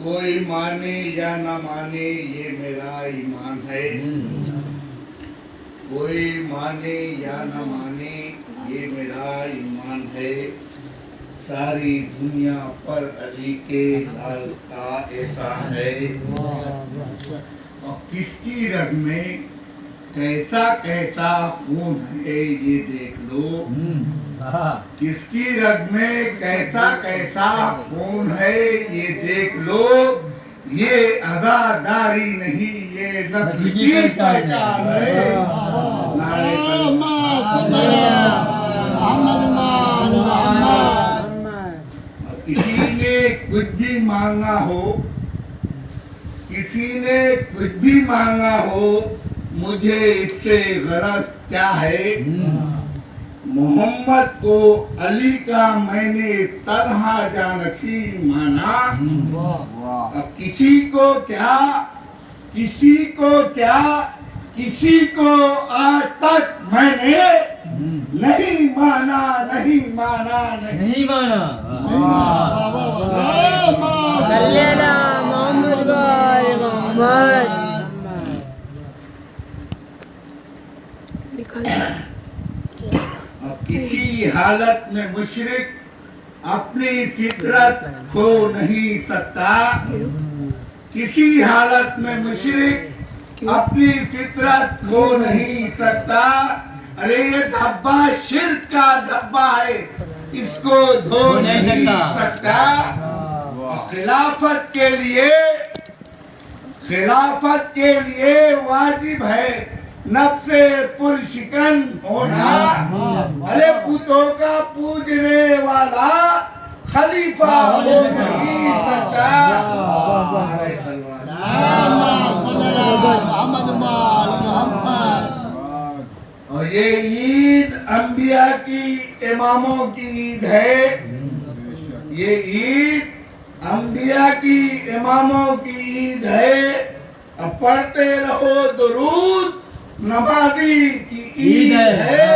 कोई माने या न माने ये मेरा ईमान है, कोई माने या न माने ये मेरा ईमान है। सारी दुनिया पर अली के लाल का एहसान है। और किसकी रग में कैसा कैसा खून है ये देख लो, किसकी रग में कैसा कैसा खून है ये देख लो, ये अज़ादारी नहीं ये नस्ल की पहचान है। नारे किसी ने कुछ भी मांगा हो, किसी ने कुछ भी मांगा हो, मुझे इससे गरज क्या है। मोहम्मद को अली का मैंने तन्हा जानशी माना। अब किसी को क्या, किसी को क्या, किसी को आज तक मैंने नहीं माना, नहीं माना, नहीं माना। मोहम्मद वाले मोहम्मद अब किसी हालत में मुशरिक अपनी फितरत खो नहीं सकता, किसी हालत में मुशरिक अपनी फितरत खो नहीं सकता। अरे ये धब्बा शिर्क का धब्बा है, इसको धो नहीं सकता। खिलाफत के लिए, खिलाफत के लिए वाजिब है नफ्से पुरशिकन होना। अरे पुतों का पूजने वाला खलीफा हो नहीं सकता। और ये ईद अंबिया की, इमामों की ईद है। ये ईद अंबिया की, इमामों की ईद है। अब पढ़ते रहो दुरूद, नमाजी की ईद है।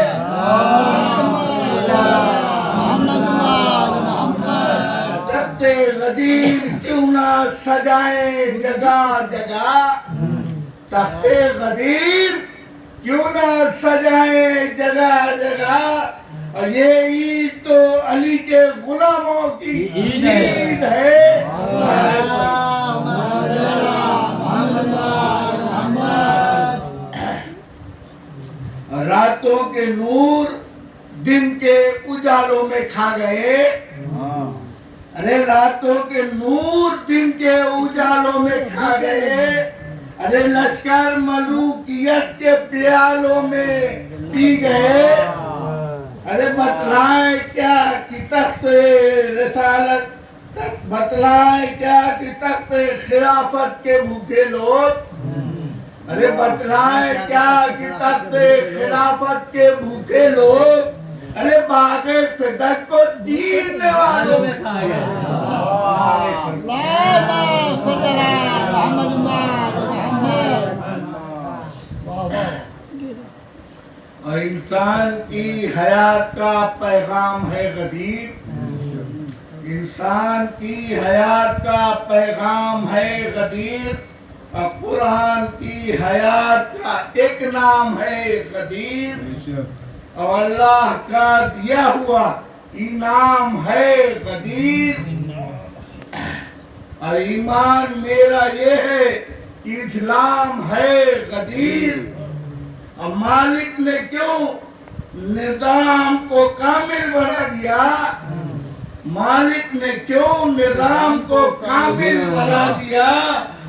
तख्ते गदीर क्यों ना सजाए जगह जगह, तख्ते गदीर क्यों ना सजाए जगह जगह। और ये ईद तो अली के गुलामों की ईद है। रातों के नूर दिन के उजालों में खा गए। अरे रातों के नूर दिन के उजालों में खा गए। अरे लश्कर मलूकियत के प्यालों में पी गए। अरे बतलाएं क्या कि तख्ते रिसालत, बतलाएं क्या कि तख्ते खिलाफत के भूखे लोग। अरे बतलाएं क्या कि तख्ते खिलाफत के भूखे लोग। अरे बागे फिदक को दीन वालों में खा गए। और इंसान की हयात का पैगाम है गदीर। इंसान की हयात का पैगाम है गदीर। और कुरान की हयात का एक नाम है गदीर। और अल्लाह का दिया हुआ इनाम है गदीर। और ईमान मेरा ये है कि इस्लाम है गदीर। और मालिक ने क्यों निजाम को कामिल बना दिया, मालिक ने क्यों निजाम को कामिल बना दिया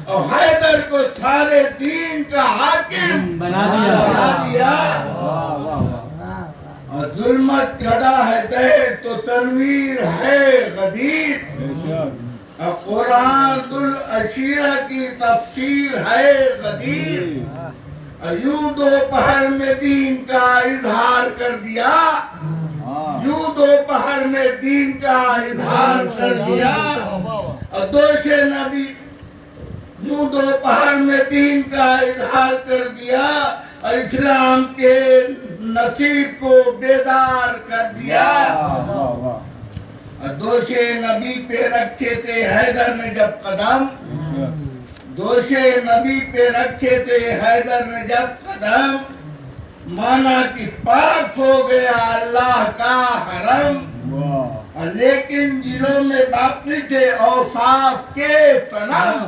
और हैदर को सारे दीन का हाकिम बना दिया। और जुल्मत गदा है दे तो तनवीर है गदीर। और कुरान दुल अशीरा की तफसीर है गदीर। और यूं दोपहर में दीन का इजहार कर दिया, यूं दोपहर में दीन का इजहार कर दिया। और दोषे नबी यूं दोपहर में दीन का इजहार कर दिया और इस्लाम के नसीब को बेदार कर दिया। और दोषे नबी पे रखे थे हैदर ने जब कदम, दोषे नबी पे रखे थे हैदर ने जब कदम, माना कि पाक हो गया अल्लाह का हरम। और लेकिन जिलों में बाकी थे औसाफ के सनम,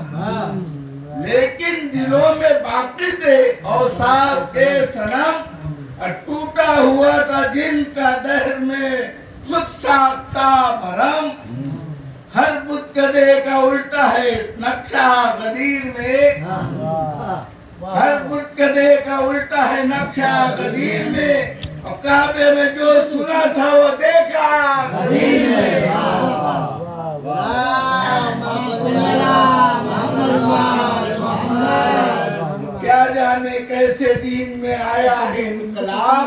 लेकिन दिलों में बाकी थे औसाफ के सनम। टूटा हुआ था जिनका दहर में खुद साख्ता भरम। हर बुत गदे का उल्टा है नक्शा गदीर में। हर बुत गदे का उल्टा है नक्शा गदीर में। और काबे में जो सुना था वो देखा गदीर में। क्या जाने कैसे दीन में आया है इनकलाब।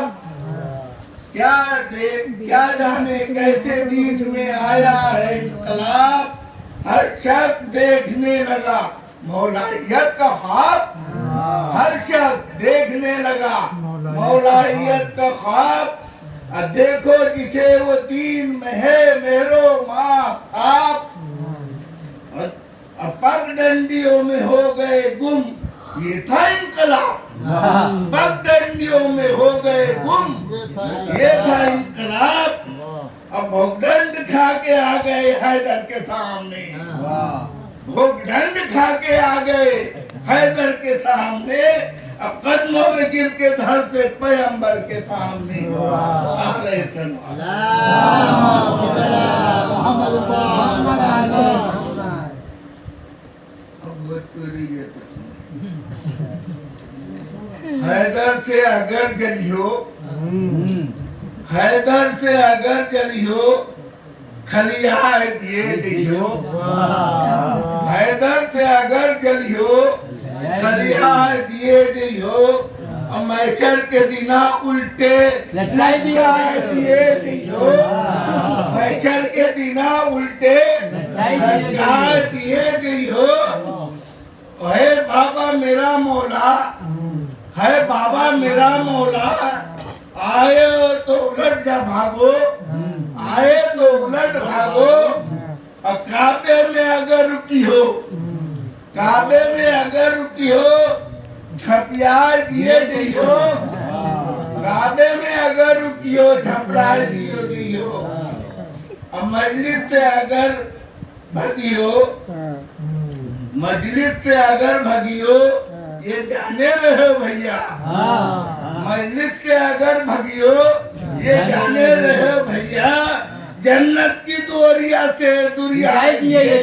क्या जाने कैसे दीन में आया है इनकलाब। हर शख्स देखने लगा मौलाइयत का ख्वाब। हर शख्स देखने लगा मौलाइयत का ख्वाब। देखो जिसे वो दीन में है मेरो माँ आप। पगडंडियों में हो गए गुम ये था इनकलाब। पगडंडियों में हो गए गुम ये था इनकलाब। अब भोगदंड खा के आ गए हैदर के सामने। भोगदंड खा के आ गए हैदर के सामने। अब कदमों में गिर के धड़ पे पैगंबर के सामने आ रहे हैदर से अगर जलियो हैदर से अगर जलियो खलिया दिए दियो। हैदर से अगर जलियो खलिया दिए दियो। मैशर के दिना उल्टे लटकाए दिए दियो। मैशर के दिना उल्टे लटकाए दिए दियो। है बाबा मेरा मौला है बाबा मेरा मौला। आए तो उलट जा भागो आए तो उलट भागो। और काबे में अगर रुकी हो काबे में अगर रुकी हो झपिया दिए दियो। काबे में अगर रुकी हो झपड़ा दियो दियो। और मजलिस से अगर भगियो मजलिस से अगर भगियो ये जाने रहे भैया। मजलिस से अगर भगियो ये जाने रहे भैया। जन्नत की दोरिया से दुरिया दिए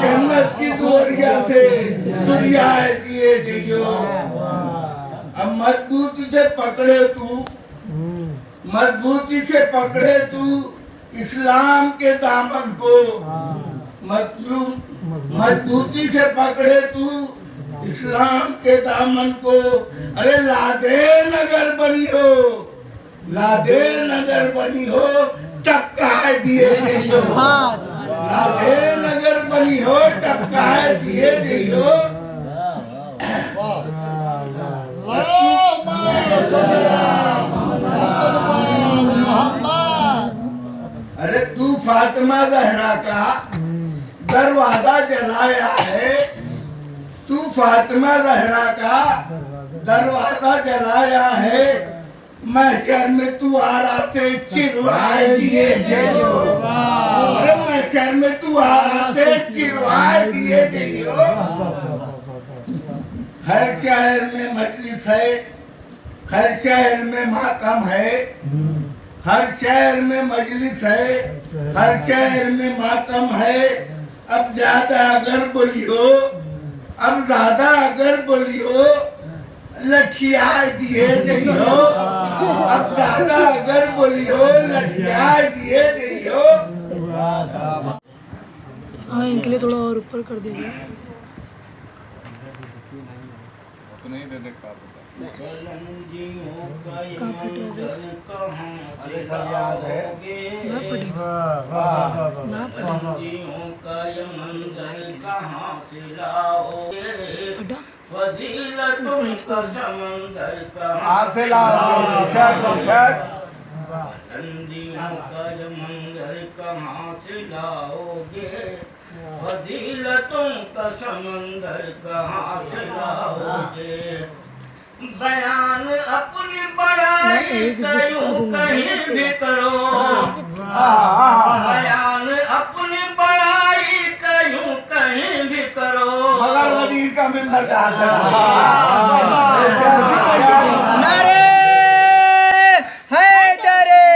जन्नत की दोरिया से दुरिया दिए दियो। अब मजबूती से पकड़े तू मजबूती से पकड़े तू इस्लाम के दामन को। मजबूती से पकड़े तू इस्लाम के दामन को। अरे लादे नगर बनी हो लादे नगर बनी हो टपका दिए दियो। लादे नगर बनी हो टपका दिए दियो। अरे तू फातिमा ज़हरा का दरवाजा जलाया है। तू फातिमा ज़हरा का दरवाजा जलाया है। महशर में तू आरा से चिरवाए दिए दियो। अरे महशर में तू आरा से चिरवाए दिए दियो। हर शहर में मजलिस है हर शहर में मातम है। हर शहर में मजलिस है हर शहर में मातम है। अब ज्यादा अगर बोलियो अब ज्यादा अगर बोलियो लठिया दिए दियो। अब ज्यादा अगर बोलियो लठिया दिए दियो। हाँ इनके लिए थोड़ा और ऊपर कर दीजिए। नहीं दे दे का याद है ना पढ़े ना पढ़ा फजीलतों का समंदर हाथ से लाओ नदियों का समंदर कहाँ से लाओगे। फजीलतों का समंदर कहाँ से लाओगे। बयान अपनी बड़ाई करूं कहीं भी करो। बयान अपनी बड़ाई करूं कहीं भी करो। मिंबर कहाँ था? नारे हैदरे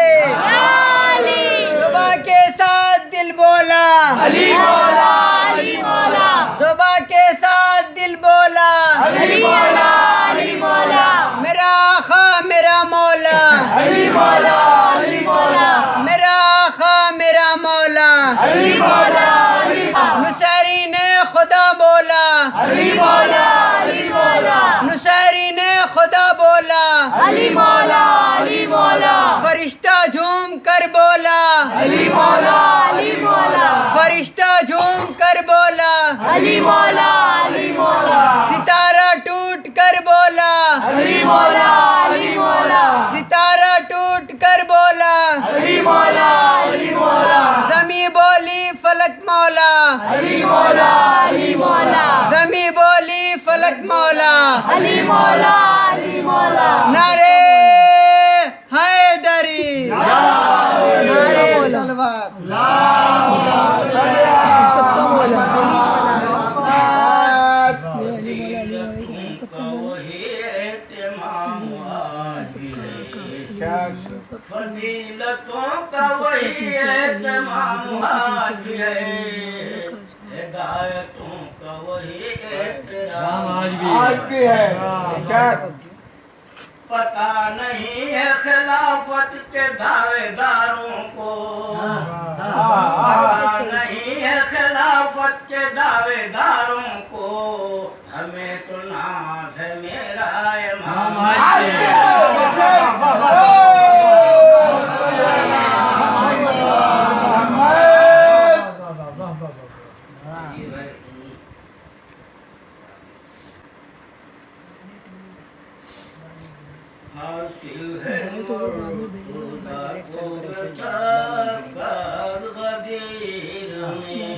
जुबा के साथ दिल बोला अली मौला अली मौला जुबा के साथ दिल बोला अली मौला अली मौला मेरा आखा मेरा मौला अली मौला अली मौला मेरा आखा मेरा मौला अली मौला अली मौला नुसैरी ने खुदा बोला अली मौला अली मौला नुसैरी ने खुदा बोला अली मौला अली मौला फरिश्ता झूम कर बोला अली मौला अली मौला फरिश्ता झूम कर बोला अली मौला अली मौला सितारा टूट कर बोला अली मौला अली मौला सितारा टूट कर बोला अली मौला अली मौला जमी बोली फलक मौला अली मौला अली मौला जमी बोली फलक मौला अली मौला अली मौला नारे हैदरी नारे सलवात सबका मौला फजीलतों का वही एहतमाम आज है, हिदायतों का वही एहतराम आज भी है। पता नहीं है खिलाफत के दावेदारों को, पता नहीं है खिलाफत के दावेदारों को, हमें तो नाज है मेरा इमाम। हासिल है मुर्तज़ा को बचाकर गदीर में,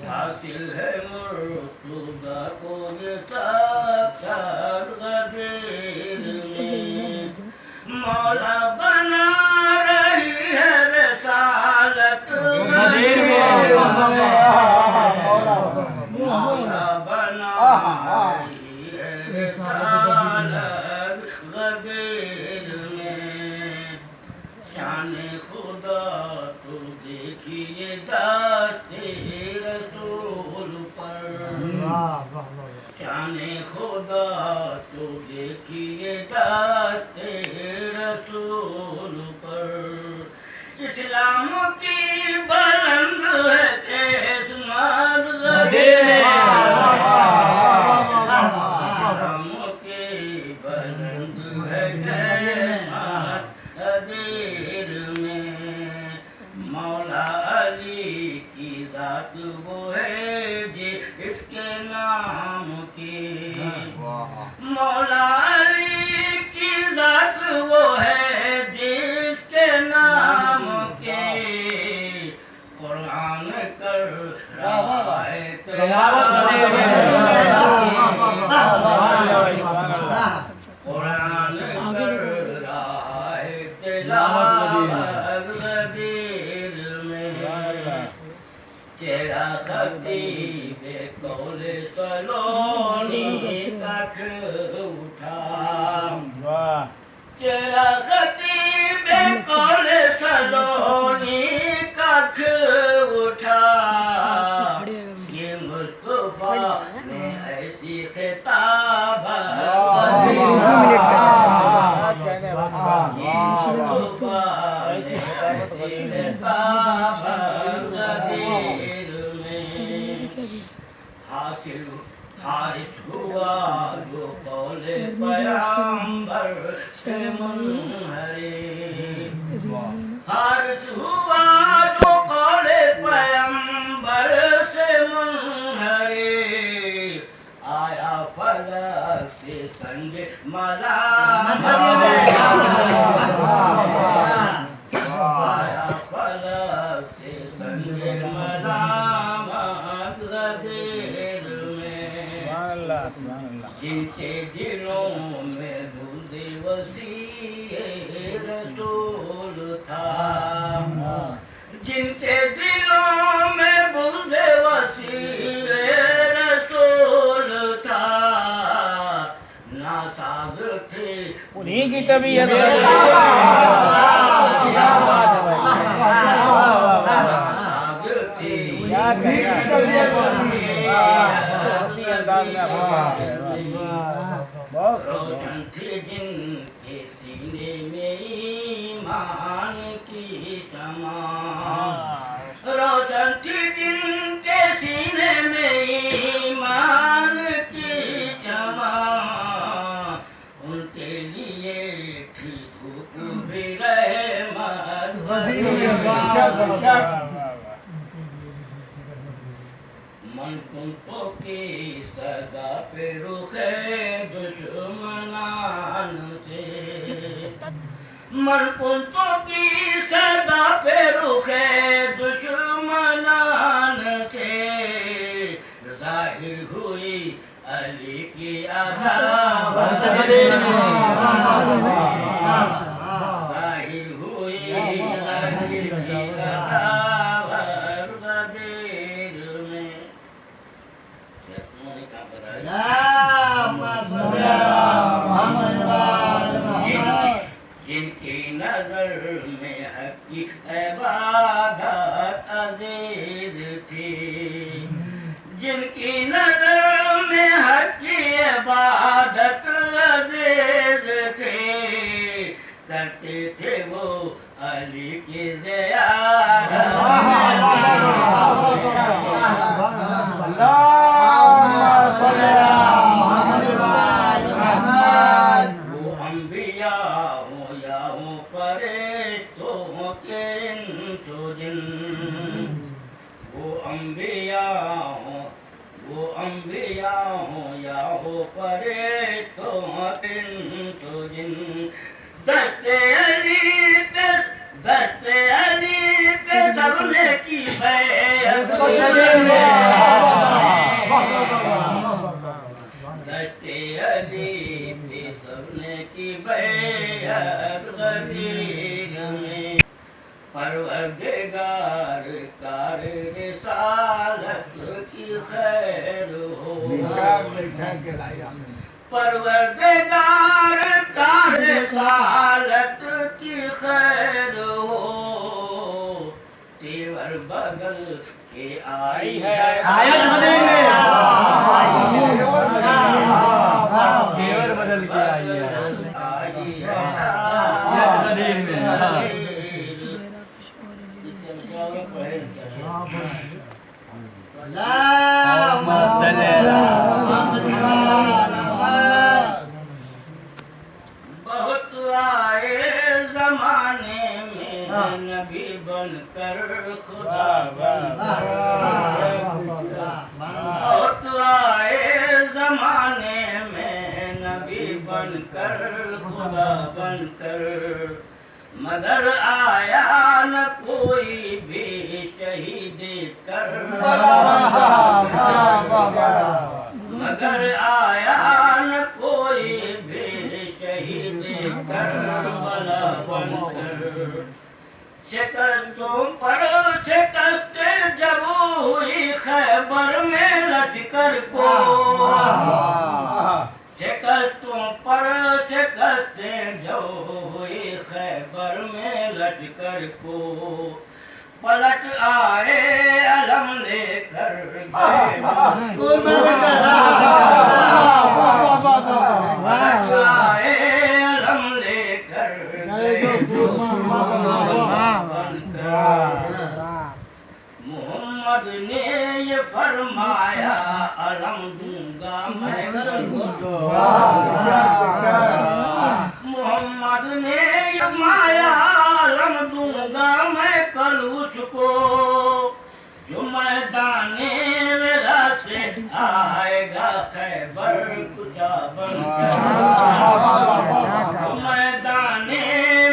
हासिल है मुर्तज़ा को बचाकर गदीर में, मौला बना रही है रिसालत गदीर में, मौला बना रही है रिसालत गदीर में, शान खुदा तो देखिए दाते रसूल पर, शान खुदा तो देखिए दाते रसूल पर, इस्लाम की बुलंद है तेज मार गदीर में, मौला अली की जात वो है जी इसके नाम की, मौला अली की जात वो है जिसके नाम के, कुरान कर रहा है कुरान कर रहा है तिलावत गदीर में, तेरा खतीब कौले सलोनी तक उठा, तेरा खतीब कौले सलोनी कख उठा, ये मुस्तफा ने ऐसी खिताब हासिल हारिस हुआ जो कौले पैगंबर से मुनहरे, हारिस हुआ जो कौले पैगंबर से मुनहरे, आया फलक से संग मलाम, आया फलक से संग मलाम गदीर में, जिनके दिलों में धुंधे वसीए रसूल था, जिनके दिलों में बुझे वसीए रसूल की तबीयत रोशन थी जिनके सीने में ईमान की शमा, रोशन थी जिनके सीने में ईमान की शमा, उनके लिए थी धूप भी रहमत। मन कुंतों की सदा पे रुखे दुश्मनान से, मन कुंतों की सदा पे रुखे दुश्मनान से, जाहिर हुई अली की अदावत, जाहिर हुई अली की अदावत गदीर में। जिनकी नजर में हक की इबादत अजीज थी, जिनकी नजर में हक की इबादत अजीज थी, करते थे वो अली की ज़ियारत। वो अंबिया हो या हो फरिश्तों के इंसो जिन, वो अंबिया हो या हो फरिश्तों के इंसो जिन, दस्ते अली पे सबने की बैअत, दस्ते अली पे सबने की बैअत गदीर में। परवरदिगार कार रिसालत की खैर हो, परवरदिगार कार रिसालत की खैर हो, तेवर बदल के आई है आयत मदीने, तेवर बदल के आई है आयत मदीने। बहुत आए जमाने में नबी बनकर खुदा बनकर, बहुत आए जमाने में नबी बनकर खुदा बनकर, मगर आया न कोई भी शहीद कर, मगर आया न कोई भी शहीद कर बला बनकर। शिकस्तों पर शिकस्त जब हुई खैबर में लश्कर को, शिकस्तों पर शिकस्त जो हुई खैबर में लश्कर को, पलट आए अलम लेकर पलट आए अलम लेकर मोहम्मद ने ये फरमाया अलम दूंगा मैं, मोहम्मद ने ये माया अलम दूंगा मैं कल उसको, जो मैदाने मेरा से आएगा खैबर कुचा बनकर, जो मैदाने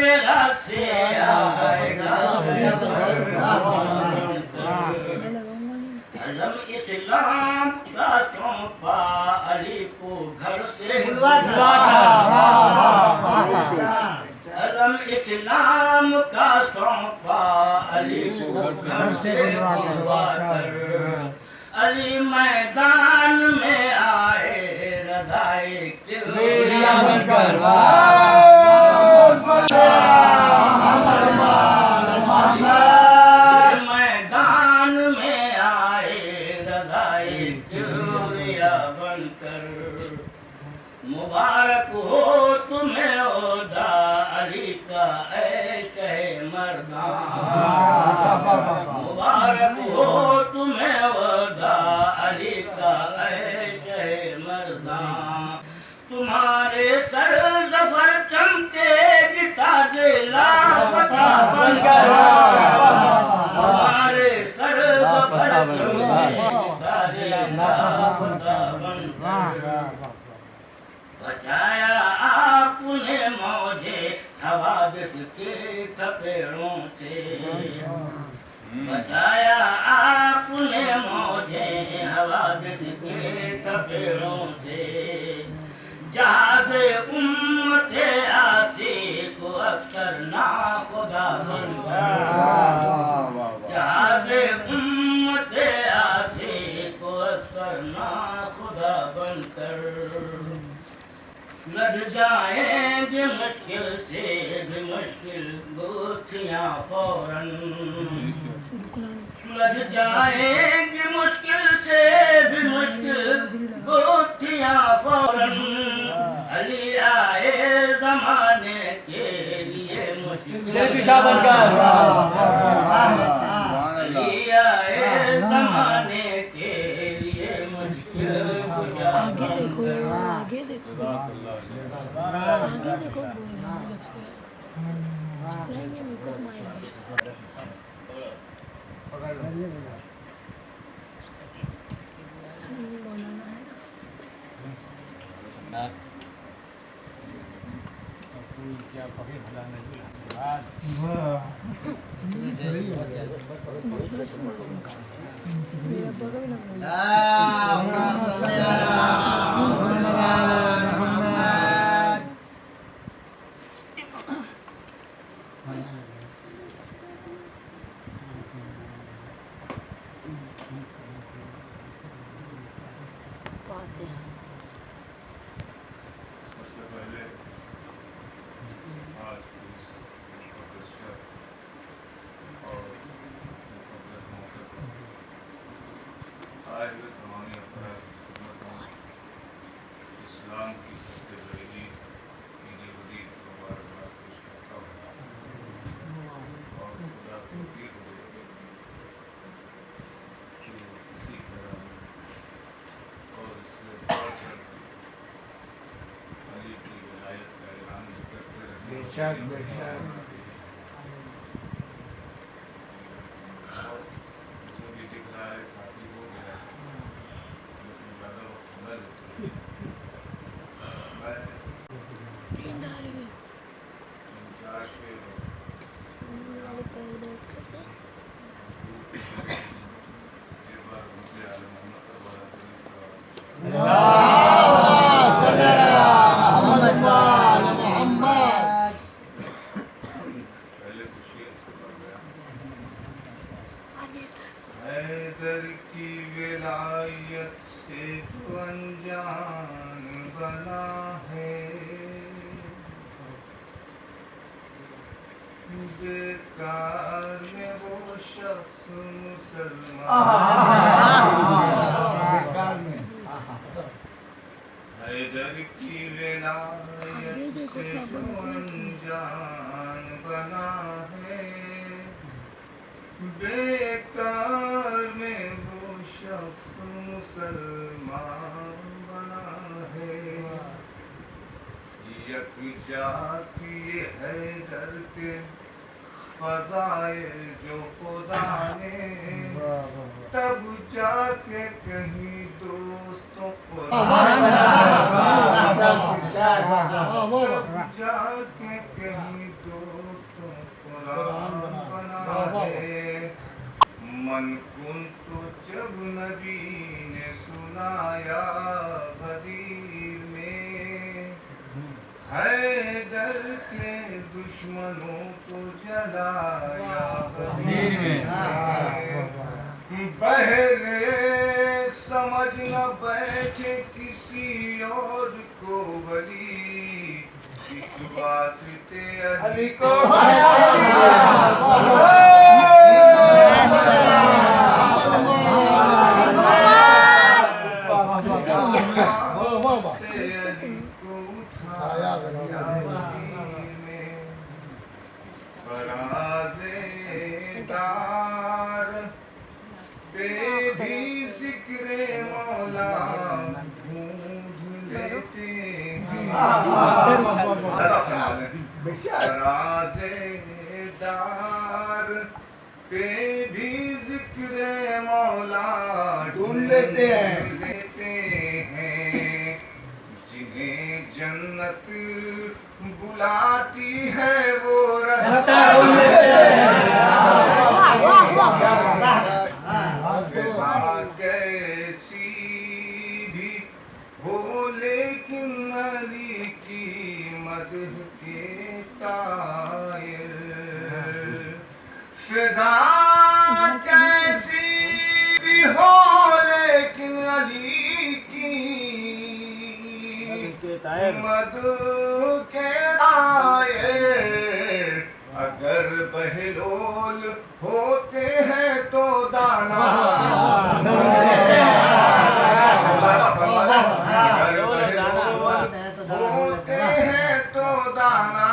मेरा से आएगा खैबर अलम इस्लाम का चौपा अली को घर से अलम इस्लाम का सौंपा अली को घर से बुलवाकर, अली मैदान में आए रज़ाए किबरिया बनकर। मुबारक हो तुम्हें वदा अली का ऐशे मर्दा, तुम्हारे सर जफर चमकेगी ताजे लापता बनकर, तुम्हारे सर जफर चमकेगी ताजे लापता बनकर, बचाया आपने मौजे हवादिस के थपेड़ों से, बचाया आपने मौजे हवादिस के थपेड़ों से, जहाज़े उम्मते आसी को अक्सर ना खुदा बनकर, जहाज़े उम्मते आसी को अक्सर ना खुदा बनकर, लग जाएंगे मुश्किल से भी मुश्किल गोथियां फौरन, लग जाएंगे मुश्किल से भी मुश्किल गोथियां फौरन, अली आए जमाने के लिए मुश्किल, अली आए जमाने के लिए मुश्किल आगे देखो, आगे देखो, आगे देखो, जब से चलाएंगे मेरे को मारेंगे। बनाना है ना क्या पके भला नहीं मेरा बगल ना इस्लाम की सबसे बड़ी ईद ईद उल अजहा को बार-बार पेश करता हूँ और खुदा तौफीक दे कि इसी तरह और इससे बढ़ चढ़ अली की विलायत का ऐलान भी करते रहे। और जो भी दिख रहा है काफी हो गया, लेकिन ज़्यादा वक्त न लेते नींद आ रही है। चार शेर मेरे पैर दर्द कर रहे हैं। एक बार मुझे आलम मोहम्मद का बड़ा पहले खुशी हैदर की विलायत से जो अनजान बना है, बेकार में वो शख्स मुसलमान, हैदर की विलायत से जो अनजान बना है, बेकार में वो शख्स मुसलमान बना है। यकजा किए हैदर के फज़ाइल जो खुदा ने, तब जाके कहीं दोस्तों को तब जाके कहीं दोस्तों कुरान बना है। मन कुन तो जब नबी ने सुनाया गदीर में, हैदर के दुश्मनों को जलाया गदीर में। बहरे समझ न बैठे किसी और को वली, इस वास्ते अली को दार पे भी जिक्रे मौला ढूंढ लेते हैं। राज़ेदार पे भी जिक्रे मौला ढूंढ लेते हैं। जिन्हें जन्नत बुलाती है वो रास्ता कैसी भी हो लेकिन अली की मदह के तायर। फिजा कैसी भी हो लेकिन अली की मदह के तायर। अगर बहलोल होते हैं तो दाना होते हैं तो दाना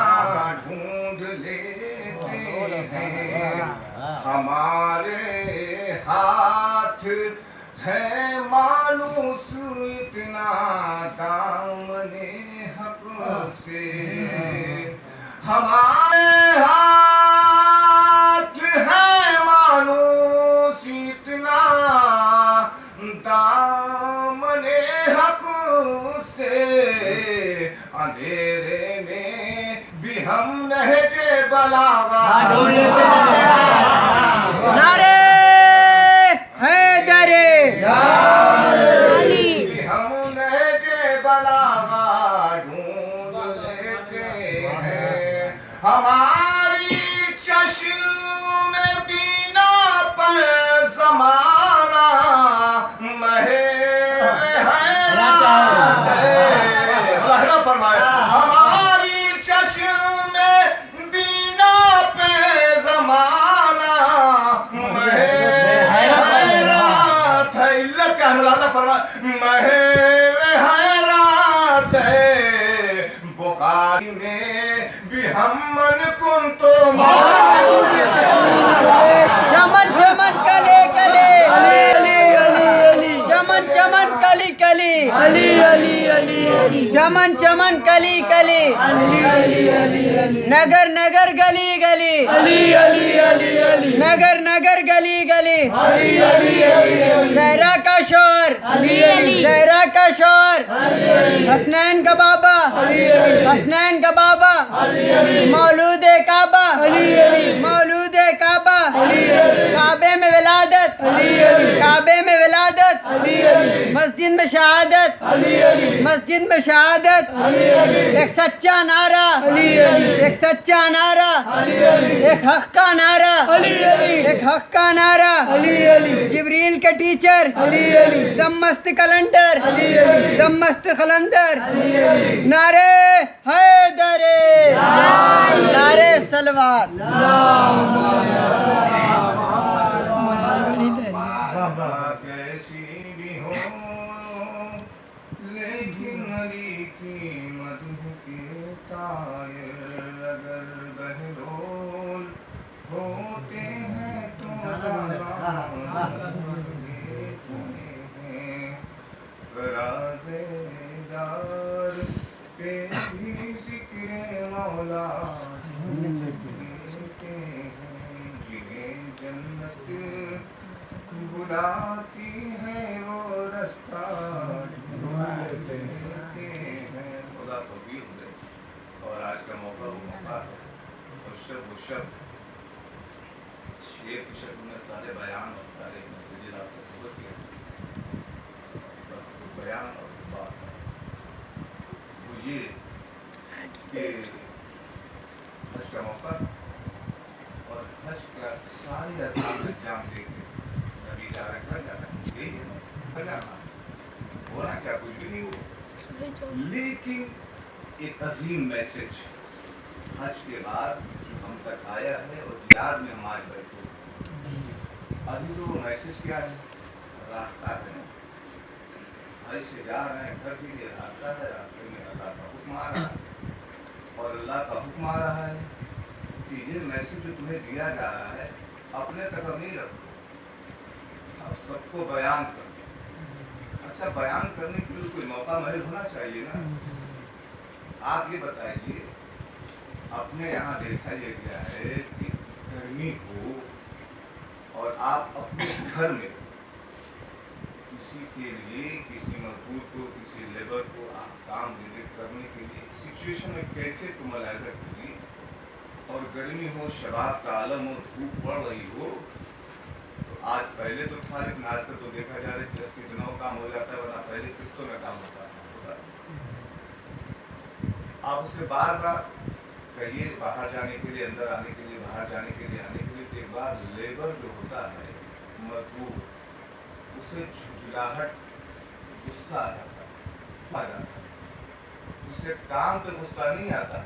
ढूंढ लेते हैं। हमारे हाथ है मानूस इतना दामने हक से। हमारे हाथ है मानूस इतना दामने हक से। अंधेरे में भी हम नहजे बलागा नारे हैदरे हम नहजे बलागा ढूंढ लेते हैं। हमारी चश्म बीना पर ज़माना महे हैरान है। अल्लाह फरमाए हमारी चश्म बीना पे ज़माना महे हैरान है। इल्लत का अल्लाह फरमाए महे हैरान है। बुखारी में भी हम मन कुन तो चमन चमन कले कले चमन चमन कली कली चमन चमन कली कली नगर नगर गली गली नगर नगर गली गली जहरा का शोर जहरा का शोर हसनैन का बाबा हसनैन का बाबा मौलूद काबा मौलूद काबा काबे में विलादत काबे में विलादत मस्जिद में शहादत मस्जिद में शहादत एक सच्चा नारा एक सच्चा नारा एक हक का नारा एक हक का नारा जिब्रील के टीचर दम मस्त कलंदर दम मस्त कलंदर नारे हैदरे नारे सलवात कैसी भी हो लेकिन अली की मदह के तायर। अगर बहलोल होते हैं तो राज़ेदार पे भी जिक्रे मौला ढूंढते हैं। जिन्हें जन्नत बुलाती है वो रास्ता ढूंढते हैं। खुदा तौफीक दे। और आज का मौका वो मौका है और शब शेर की शक्ल में सारे बयान और सारे मैसेजेस आपको खबर किया। बस बयान और बात वो ये कि हज का मौका और हज का सारे अरकान अंजाम देके नबी जा रहे घर जा रहे यही है ना घर जाना हो रहा क्या कुछ भी नहीं हो। लेकिन एक अजीम मैसेज हज के बाद जो हम तक आया है और याद में हम आज बैठे अभी तो मैसेज क्या है रास्ता है। हज से जा रहे हैं घर के लिए रास्ता है। रास्ते में अल्लाह का हुक्म आ रहा है और अल्लाह का हुक्म आ रहा है कि ये मैसेज जो तुम्हें दिया जा रहा है अपने तक अब नहीं रखो, अब सबको बयान करो। अच्छा, बयान करने के लिए कोई मौका महल होना चाहिए ना। आप ये बताइए, अपने यहाँ देखा ये गया है कि गर्मी हो और आप अपने घर में किसी के लिए, किसी मजदूर को, किसी लेबर को आप काम विजिट करने के लिए सिचुएशन में कैसे तुम मुलायजा करिए, और गर्मी हो, शबाब का आलम हो, धूप पड़ रही हो, तो आज पहले तो था, लेकिन आजकल तो देखा जा रहा है 10 दिनों काम हो जाता है, वरना पहले किस्तों में काम होता है। आप उसे बार बार कहिए बाहर जाने के लिए, अंदर आने के लिए, बाहर जाने के लिए, आने के लिए, तो एक बार लेबर जो होता है, मजदूर, उसे झुंझलाहट, गुस्सा आ जाता है, उसे काम पे गुस्सा नहीं आता,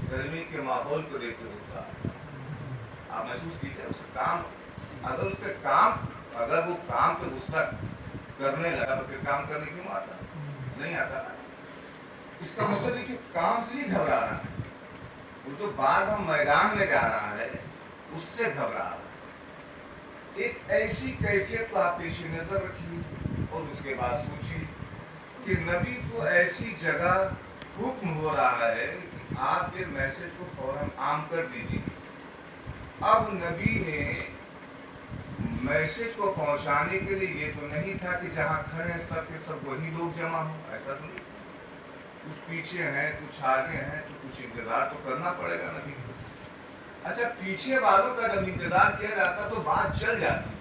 गर्मी के माहौल को देख के गुस्सा आता है। आप महसूस कीजिए, उसे काम, अगर उसके काम, अगर वो काम पे गुस्सा करने लगा तो फिर काम करने क्यों आता? नहीं आता। इसका मतलब है कि काम से नहीं घबरा रहा है, वो जो बार बार मैदान में जा रहा है उससे घबरा रहा है। एक ऐसी कैफियत को आप पेश नजर रखिए और उसके बाद सोचिए कि नबी को ऐसी जगह हुक्म हो रहा है कि आप ये मैसेज को फौरन आम कर दीजिए। अब नबी ने मैसेज को पहुंचाने के लिए ये तो नहीं था कि जहां खड़े हैं सब के सब वही लोग जमा हो, ऐसा तो नहीं। कुछ पीछे हैं, कुछ आगे हैं, तो कुछ इंतजार तो करना पड़ेगा नबी को। अच्छा, पीछे वालों का जब इंतजार किया जाता तो बात चल जाती है।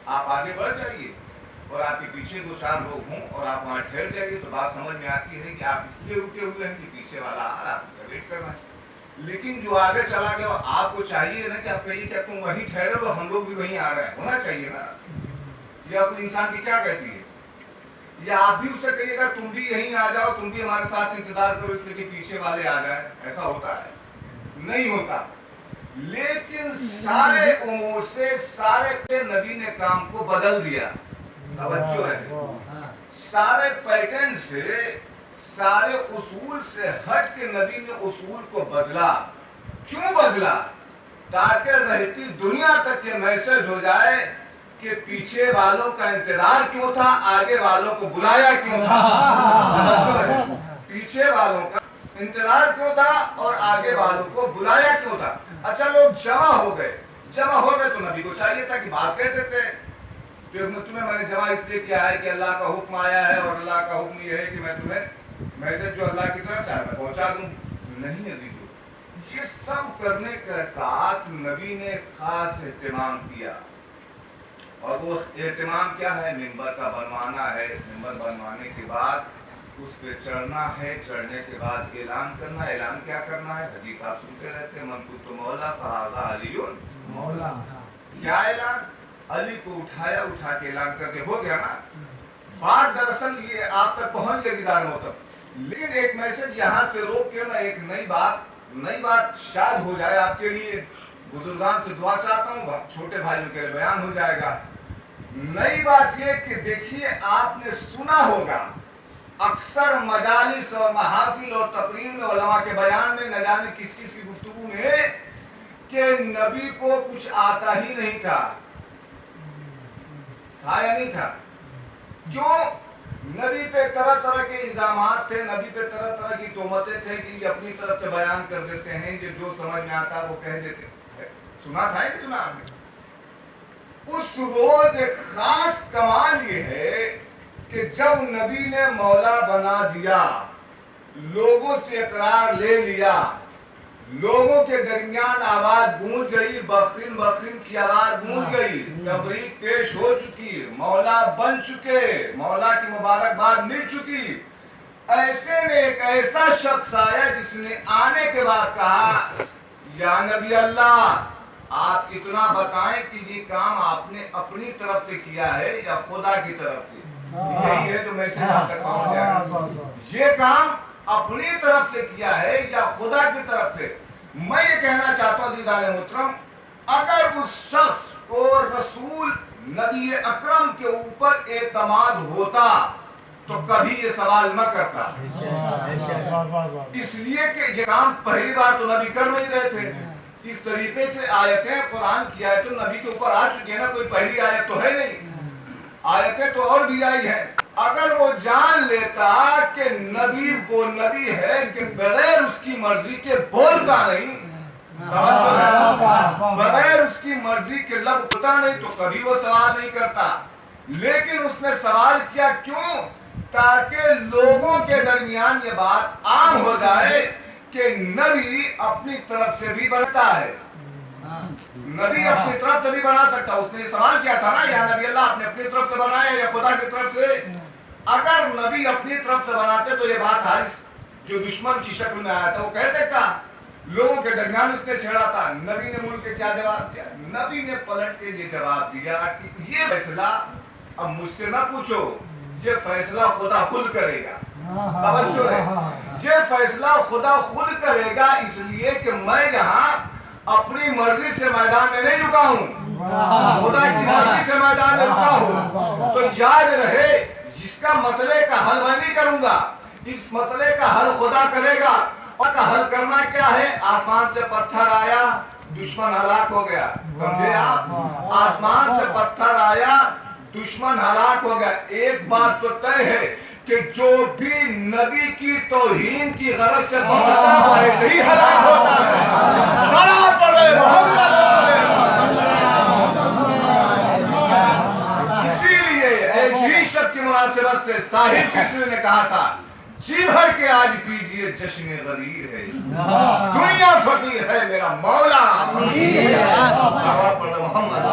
आप आगे बढ़ जाइए और आपके पीछे 2-4 लोग हों और आप वहाँ ठहर जाइए तो बात समझ में आती है कि आप इसलिए रुके हुए हैं कि पीछे वाला आ रहा है, वेट करना है। लेकिन जो आगे चला गया आपको चाहिए ना कि आप कहिए क्या तुम वहीं ठहरे हो, हम लोग भी वहीं आ रहे हैं, होना चाहिए ना। ये अपने इंसान की क्या कहती है, या आप भी उससे कहिएगा तुम भी यहीं आ जाओ, तुम भी हमारे साथ इंतजार करो इसलिए कि पीछे वाले आ जाए, ऐसा होता है? नहीं होता। लेकिन सारे उमूर से, सारे के नबी ने काम को बदल दिया। तवज्जो रहे, सारे पैटर्न से, सारे उसूल से हट के नबी ने उसूल को बदला। क्यों बदला? ताकि रहती दुनिया तक ये मैसेज हो जाए कि पीछे वालों का इंतजार क्यों था, आगे वालों को बुलाया क्यों था। पीछे वालों का इंतजार क्यों था और आगे वालों को बुलाया क्यों था। अच्छा, लोग जमा हो गए, जमा हो गए तो नबी को चाहिए था कि बात कह देते तुम्हें मैंने जमा इसलिए किया है कि अल्लाह का हुक्म आया है और अल्लाह का हुक्म यह है कि मैं तुम्हें मैसेज जो अल्लाह की तरफ से मैं पहुंचा दूं। नहीं अजीजों, ये सब करने के साथ नबी ने खास एहतमाम किया, और वो एहतमाम क्या है? मिंबर का बनवाना है। मिंबर बनवाने के बाद उस पे चढ़ना है, चढ़ने के बाद ऐलान करना। ऐलान क्या करना है? हदीस आप सुनते रहते हैं, मन कुन्तु मौला फहाज़ा अलीयुन मौला। क्या ऐलान? अली को उठाया, उठा के ऐलान करके हो गया ना। बात दरअसल ये आप तक पहुंच गई दीदार मोहतरम, लेकिन एक मैसेज यहाँ से रोक के मैं एक नई बात शायद हो जाए आपके लिए। बुजुर्गान से दुआ चाहता हूँ, छोटे भाइयों के लिए बयान हो जाएगा। नई बात ये कि देखिए, आपने सुना होगा अक्सर मजालिस और महाफिल और तकरीर में, उलमा के बयान में, न जाने किस किस की गुफ्तगू में, कि नबी को कुछ आता ही नहीं था या नहीं था। क्यों? नबी पे तरह तरह के इल्जामात थे, नबी पे तरह तरह की तोहमतें थे कि अपनी तरफ से बयान कर देते हैं, जो समझ में आता वो कह देते हैं। सुना था कि सुना आपने? उस रोज एक खास कमाल ये है कि जब नबी ने मौला बना दिया, लोगों से इकरार ले लिया, लोगों के दरमियान आवाज गूंज गई, बखिन बखिन की आवाज गूंज गई, तबरीक पेश हो चुकी, मौला बन चुके, मौला की मुबारकबाद मिल चुकी। ऐसे में एक ऐसा शख्स आया जिसने आने के बाद कहा, या नबी अल्लाह, आप इतना बताएं कि ये काम आपने अपनी तरफ से किया है या खुदा की तरफ से। यही है जो मैसेज आप तक पहुंच जाएगा। ये काम अपनी तरफ से किया है या खुदा की तरफ से। मैं ये कहना चाहता हूँ दीदार मोहतरम, अगर उस शख्स को रसूल नबी अकरम के ऊपर एतमाद होता तो कभी ये सवाल न करता। इसलिए कि ये काम पहली बार तो नबी कर नहीं रहे थे, इस तरीके से आयतें कुरान की आयत तो नबी के ऊपर आ चुकी है ना, कोई पहली आयत तो है नहीं, आयतें तो और भी आई है। अगर वो जान लेता कि नबी वो नबी है कि बगैर उसकी मर्जी के बोलता नहीं, बगैर उसकी मर्जी के लब होता नहीं, तो कभी वो सवाल नहीं करता। लेकिन उसने सवाल किया, क्यों? ताकि लोगों के दरमियान ये बात आम हो जाए कि नबी अपनी तरफ से भी बनता है, नबी अपनी तरफ से भी बना सकता। उसने सवाल किया था ना, या नबी अल्लाह अपने अपनी तरफ से बनाए या खुदा की तरफ से? अगर नबी अपनी तरफ से बनाते तो ये बात हारिस जो दुश्मन की शक्ल में आया था वो कह देता, लोगों के दरमियान उसने छेड़ा था। नबी ने मुल्क के क्या जवाब दिया? नबी ने पलट के ये जवाब दिया कि ये फैसला अब मुझसे ना पूछो, ये फैसला खुदा खुद करेगा। तवज्जो है, ये फैसला खुदा खुद करेगा, इसलिए कि मैं यहाँ अपनी मर्जी से मैदान में नहीं रुका हूँ, खुदा की मर्जी से मैदान में रुका हूँ। तो याद रहे, जिसका मसले का हल मैं नहीं करूंगा, इस मसले का हल खुदा करेगा। और का हल करना क्या है? आसमान से पत्थर आया, दुश्मन हलाक हो गया, समझे आप? आसमान से पत्थर आया, दुश्मन हलाक हो गया। एक बात तो तय है कि जो भी नबी की तौहीन की गरज से पहुंचता है वो ऐसे ही हलाक होता है। सलाम पढ़े मोहम्मद। इसीलिए ऐसी ही शब्द की मुनासिबत से साहिब सिलसिले ने कहा था, जी भर के आज पीजिए जश्न गदीर है, दुनिया फकीर है मेरा मौला। मोहम्मद